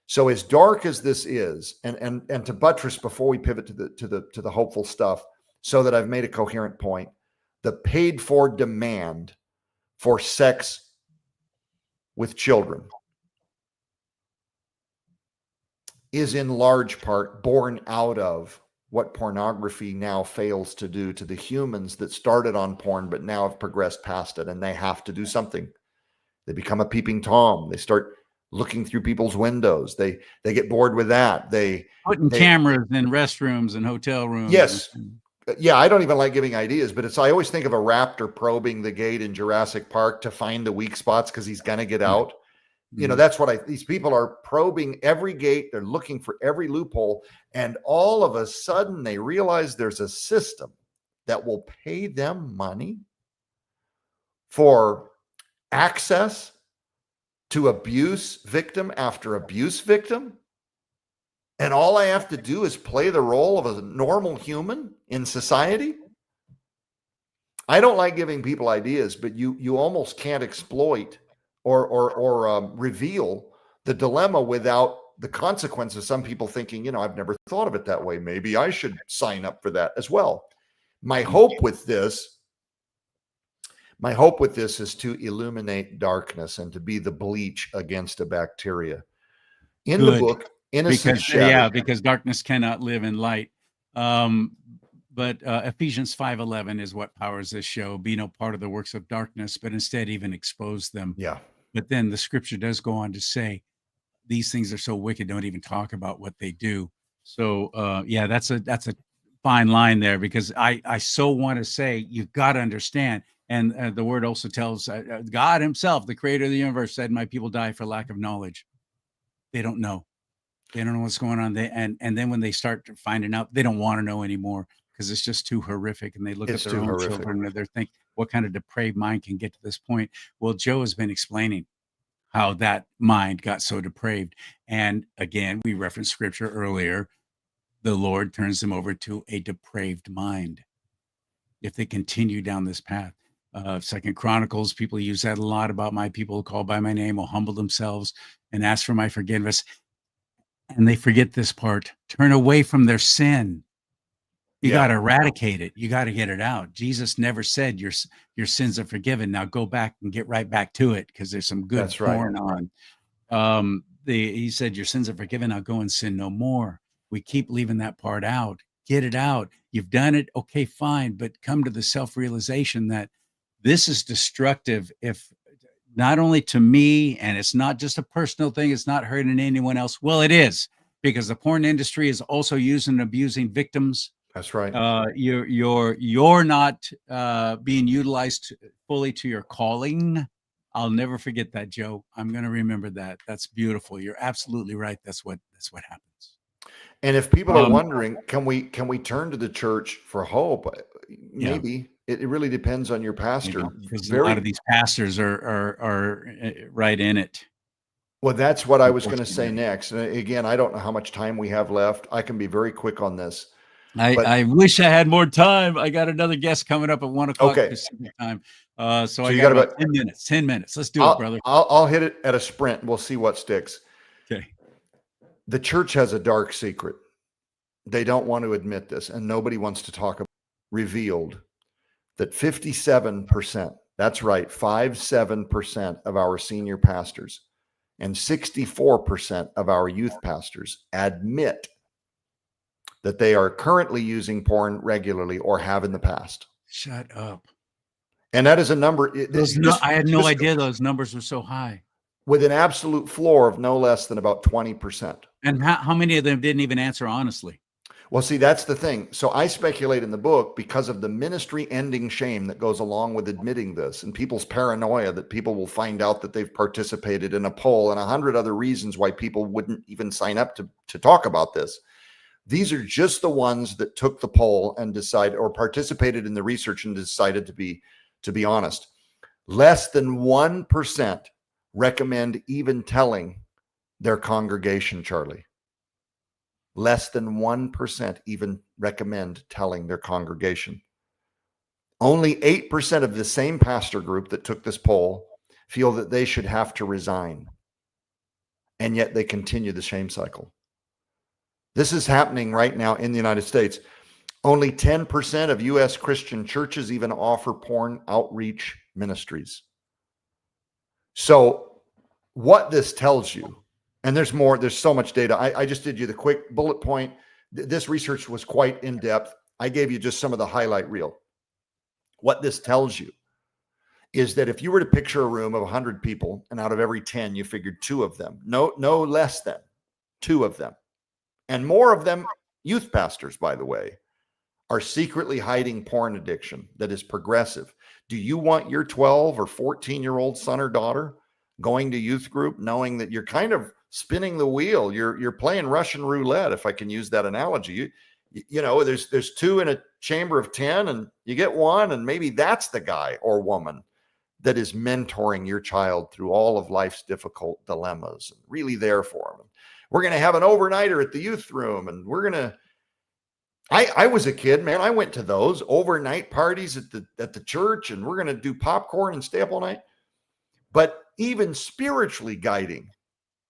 So as dark as this is, and to buttress before we pivot to the hopeful stuff, so that I've made a coherent point, the paid for demand for sex with children is in large part born out of what pornography now fails to do to the humans that started on porn but now have progressed past it, and they have to do something. They become a peeping Tom. They start looking through people's windows. They get bored with that. They putting cameras in restrooms and hotel rooms. Yes. Yeah, I don't even like giving ideas, but I always think of a raptor probing the gate in Jurassic Park to find the weak spots because he's going to get out. Mm-hmm. You know, that's what these people are probing every gate. They're looking for every loophole. And all of a sudden they realize there's a system that will pay them money for access to abuse victim after abuse victim. And all I have to do is play the role of a normal human in society. I don't like giving people ideas, but you almost can't exploit or reveal the dilemma without the consequence of some people thinking, you know, I've never thought of it that way. Maybe I should sign up for that as well. My hope with this is to illuminate darkness and to be the bleach against a bacteria. In the book, Innocent Shattered. Because darkness cannot live in light. But Ephesians 5:11 is what powers this show. Be no part of the works of darkness, but instead even expose them. Yeah. But then the scripture does go on to say, these things are so wicked, don't even talk about what they do. So that's a fine line there, because I so want to say, you've got to understand. And the word also tells God himself, the creator of the universe, said, my people die for lack of knowledge. They don't know. They don't know what's going on. And then when they start finding out, they don't want to know anymore, because it's just too horrific. And they look at their own children and they're thinking, what kind of depraved mind can get to this point? Well, Joe has been explaining how that mind got so depraved. And again, we referenced scripture earlier. The Lord turns them over to a depraved mind if they continue down this path. Second Chronicles, people use that a lot about my people called by my name will humble themselves and ask for my forgiveness. And they forget this part. Turn away from their sin. You got to eradicate it. You got to get it out. Jesus never said your sins are forgiven. Now go back and get right back to it, because there's some good porn on. He said your sins are forgiven. Now go and sin no more. We keep leaving that part out. Get it out. You've done it. Okay, fine. But come to the self-realization that this is destructive, if not only to me, and it's not just a personal thing. It's not hurting anyone else. Well, it is. because the porn industry is also using and abusing victims. That's right. You're not being utilized fully to your calling. I'll never forget that, Joe. I'm going to remember that. That's beautiful. You're absolutely right. That's what happens. And if people are wondering, can we turn to the church for hope? Maybe. It really depends on your pastor. Because a lot of these pastors are right in it. Well, that's what I was going to say next. And again, I don't know how much time we have left. I can be very quick on this. I wish I had more time. I got another guest coming up at 1 o'clock Pacific time. So I got about 10 minutes. 10 minutes. Let's do it, brother. I'll hit it at a sprint. We'll see what sticks. Okay. The church has a dark secret. They don't want to admit this, and nobody wants to talk about it. Revealed that 57%, that's right, 57% of our senior pastors and 64% of our youth pastors admit that they are currently using porn regularly or have in the past. Shut up. And that is a number. I had no idea those numbers were so high. With an absolute floor of no less than about 20%. And how many of them didn't even answer honestly? Well, see, that's the thing. So I speculate in the book, because of the ministry ending shame that goes along with admitting this, and people's paranoia that people will find out that they've participated in a poll, and 100 other reasons why people wouldn't even sign up to talk about this. These are just the ones that took the poll and decided, or participated in the research and decided to be honest. Less than 1% recommend even telling their congregation, Charlie. Less than 1% even recommend telling their congregation. Only 8% of the same pastor group that took this poll feel that they should have to resign. And yet they continue the shame cycle. This is happening right now in the United States. Only 10% of U.S. Christian churches even offer porn outreach ministries. So what this tells you, and there's more, there's so much data. I just did you the quick bullet point. This research was quite in depth. I gave you just some of the highlight reel. What this tells you is that if you were to picture a room of 100 people, and out of every 10, you figured 2 of them, no less than 2 of them, and more of them, youth pastors, by the way, are secretly hiding porn addiction that is progressive. Do you want your 12 or 14-year-old son or daughter going to youth group knowing that you're kind of spinning the wheel? You're playing Russian roulette, if I can use that analogy. You know, there's 2 in a chamber of 10, and you get 1, and maybe that's the guy or woman that is mentoring your child through all of life's difficult dilemmas and really there for them. We're going to have an overnighter at the youth room, and we're going to, I was a kid, man. I went to those overnight parties at the church, and we're going to do popcorn and stay up all night. But even spiritually guiding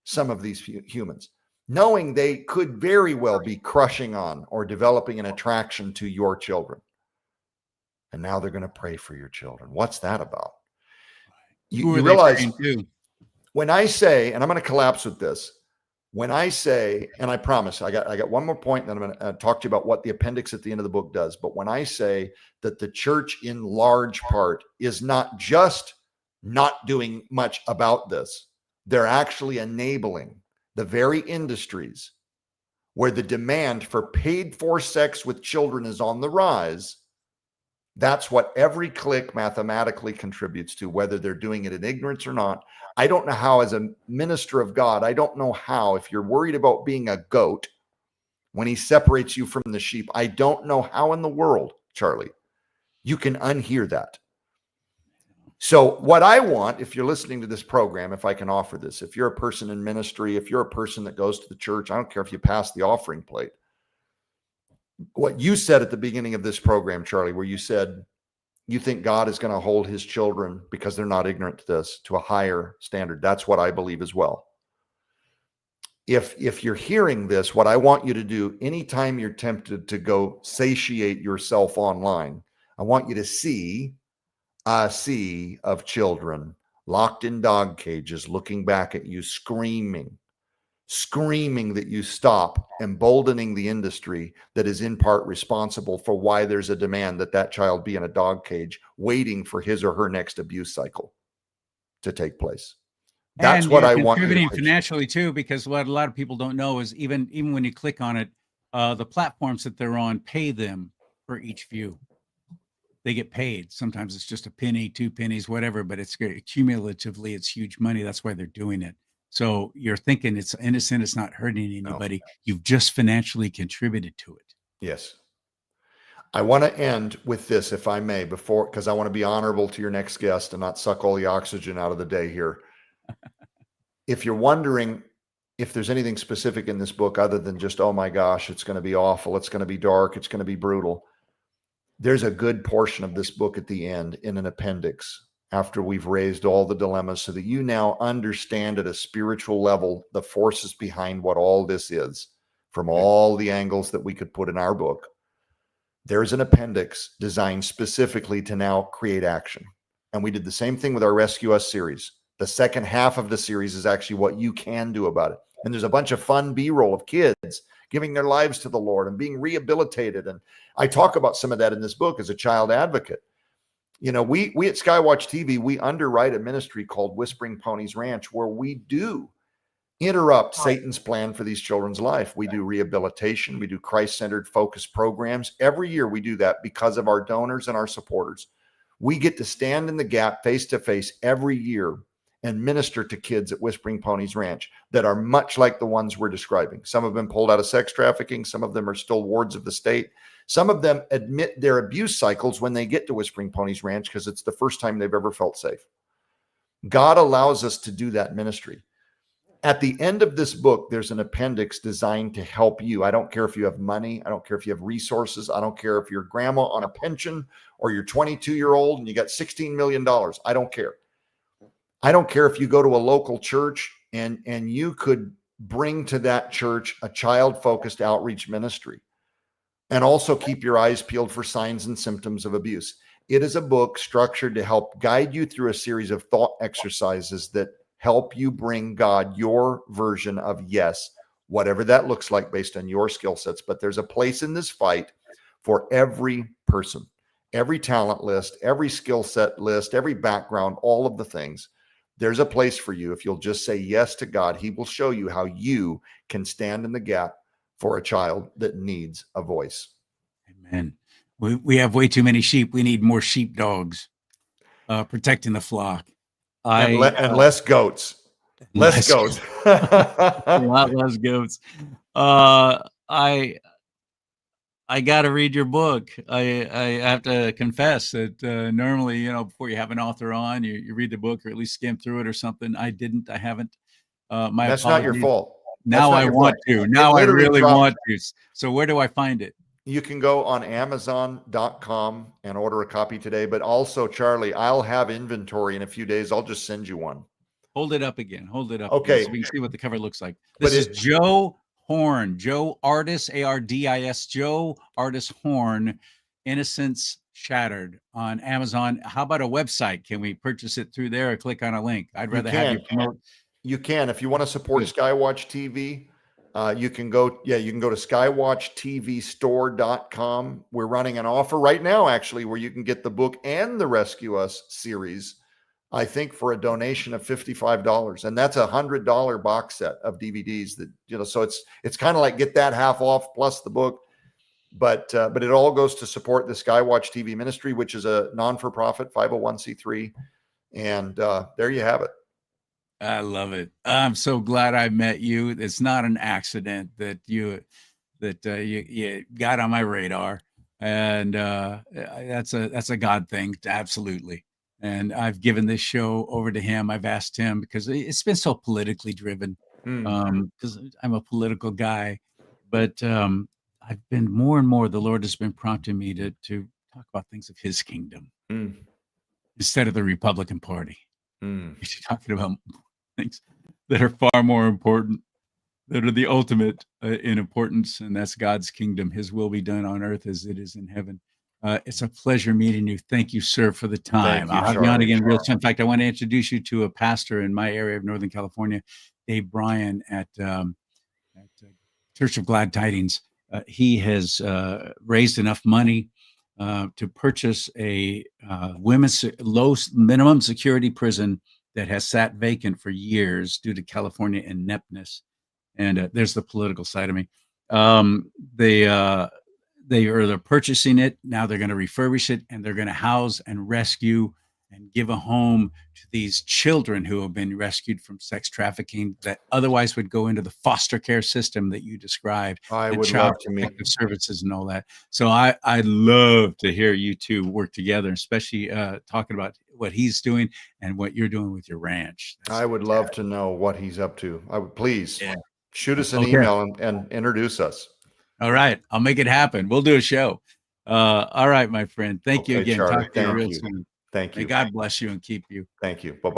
some of these humans, knowing they could very well be crushing on or developing an attraction to your children. And now they're going to pray for your children. What's that about? You realize when I say, and I'm going to collapse with this, when I say, and I promise, I got one more point, then I'm going to talk to you about what the appendix at the end of the book does. But when I say that the church in large part is not just not doing much about this, they're actually enabling the very industries where the demand for paid for sex with children is on the rise. That's what every click mathematically contributes to, whether they're doing it in ignorance or not. I don't know how, as a minister of God, I don't know how, if you're worried about being a goat when he separates you from the sheep, I don't know how in the world, Charlie, you can unhear that. So what I want, if you're listening to this program, if I can offer this, if you're a person in ministry, if you're a person that goes to the church, I don't care if you pass the offering plate. What you said at the beginning of this program, Charlie, where you said you think God is going to hold his children, because they're not ignorant to this, to a higher standard. That's what I believe as well. If you're hearing this, what I want you to do, anytime you're tempted to go satiate yourself online, I want you to see a sea of children locked in dog cages, looking back at you, screaming that you stop, emboldening the industry that is in part responsible for why there's a demand that child be in a dog cage, waiting for his or her next abuse cycle to take place. That's And what you're I want you to contributing pitch. financially too, because what a lot of people don't know is even when you click on it, the platforms that they're on pay them for each view. They get paid. Sometimes it's just a penny, 2 pennies, whatever, but it's cumulatively, it's huge money. That's why they're doing it. So you're thinking it's innocent, it's not hurting anybody. You've just financially contributed to it. Yes. I want to end with this, if I may, because I want to be honorable to your next guest and not suck all the oxygen out of the day here. If you're wondering if there's anything specific in this book other than just, oh my gosh, it's going to be awful, it's going to be dark, it's going to be brutal, there's a good portion of this book at the end in an appendix after we've raised all the dilemmas so that you now understand at a spiritual level the forces behind what all this is from all the angles that we could put in our book. There's an appendix designed specifically to now create action. And we did the same thing with our Rescue Us series. The second half of the series is actually what you can do about it. And there's a bunch of fun B-roll of kids giving their lives to the Lord and being rehabilitated. And I talk about some of that in this book as a child advocate. You know, we at Skywatch TV, we underwrite a ministry called Whispering Ponies Ranch, where we do interrupt Satan's plan for these children's life. We do rehabilitation. We do Christ-centered focused programs. Every year we do that because of our donors and our supporters. We get to stand in the gap face to face every year and minister to kids at Whispering Ponies Ranch that are much like the ones we're describing. Some have been pulled out of sex trafficking. Some of them are still wards of the state. Some of them admit their abuse cycles when they get to Whispering Ponies Ranch because it's the first time they've ever felt safe. God allows us to do that ministry. At the end of this book, there's an appendix designed to help you. I don't care if you have money. I don't care if you have resources. I don't care if you're grandma on a pension or you're 22-year-old and you got $16 million. I don't care. I don't care if you go to a local church and you could bring to that church a child-focused outreach ministry and also keep your eyes peeled for signs and symptoms of abuse. It is a book structured to help guide you through a series of thought exercises that help you bring God your version of yes, whatever that looks like based on your skill sets. But there's a place in this fight for every person, every talent list, every skill set list, every background, all of the things. There's a place for you. If you'll just say yes to God, he will show you how you can stand in the gap for a child that needs a voice. Amen. We have way too many sheep. We need more sheepdogs protecting the flock. And less goats. Less goats. A lot less goats. I got to read your book. I have to confess that normally, you know, before you have an author on, you read the book or at least skim through it or something. I didn't. I haven't. That's not your fault. Now I want to. Now I really want to. So where do I find it? You can go on Amazon.com and order a copy today. But also, Charlie, I'll have inventory in a few days. I'll just send you one. Hold it up again. Hold it up. Okay. So we can see what the cover looks like. This is Joe Horn. Joe Ardis, Ardis. Joe Ardis Horn. Innocence Shattered on Amazon. How about a website? Can we purchase it through there or click on a link? I'd rather have you promote. You can. If you want to support Skywatch TV, you can go to skywatchtvstore.com. We're running an offer right now, actually, where you can get the book and the Rescue Us series, I think, for a donation of $55. And that's $100 box set of DVDs that, you know, so it's kind of like get that half off plus the book. But it all goes to support the Skywatch TV ministry, which is a non-for-profit 501c3. And there you have it. I love it. I'm so glad I met you. It's not an accident that you got on my radar, and that's a God thing, absolutely. And I've given this show over to him. I've asked him because it's been so politically driven. Because I'm a political guy, but I've been more and more. The Lord has been prompting me to talk about things of His kingdom instead of the Republican Party. He's talking about things that are far more important, that are the ultimate in importance, and that's God's kingdom. His will be done on earth as it is in heaven. It's a pleasure meeting you. Thank you, sir, for the time. I'll have you on again real soon. In fact, I want to introduce you to a pastor in my area of Northern California, Dave Bryan at Church of Glad Tidings. He has raised enough money to purchase a women's low minimum security prison that has sat vacant for years due to California ineptness. And there's the political side of me. They're purchasing it. Now they're going to refurbish it, and they're going to house and rescue and give a home to these children who have been rescued from sex trafficking that otherwise would go into the foster care system that you described. I the would Child love to meet. Protective Services and all that. So I'd love to hear you two work together, especially talking about what he's doing and what you're doing with your ranch. I would love to know what he's up to. I would please shoot us an Okay. email and introduce us. All right. I'll make it happen. We'll do a show. All right, my friend. Thank you Okay, again. Charlie, Talk to you thank real you. soon. Thank May you. God bless you and keep you. Thank you. Bye-bye.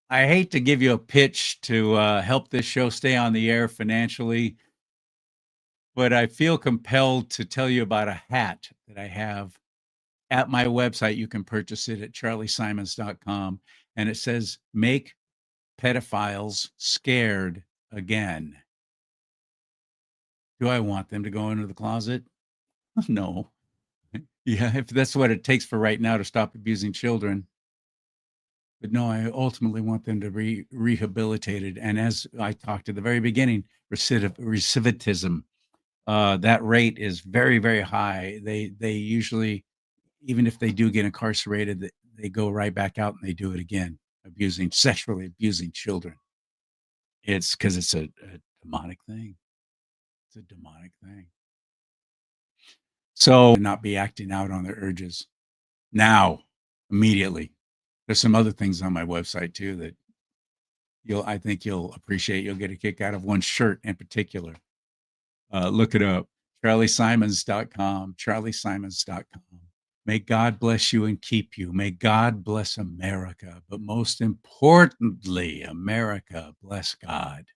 I hate to give you a pitch to help this show stay on the air financially, but I feel compelled to tell you about a hat that I have at my website. You can purchase it at charliesimons.com, and it says, "Make pedophiles scared again." Do I want them to go into the closet? No. Yeah, if that's what it takes for right now to stop abusing children. But no, I ultimately want them to be rehabilitated. And as I talked at the very beginning, recidivism, that rate is very, very high. They usually, even if they do get incarcerated, they go right back out and they do it again, sexually abusing children. It's because it's a demonic thing. It's a demonic thing. So not be acting out on their urges now, immediately. There's some other things on my website too that I think you'll appreciate. You'll get a kick out of one shirt in particular. Look it up. charliesimons.com, charliesimons.com. May God bless you and keep you. May God bless America. But most importantly, America bless God.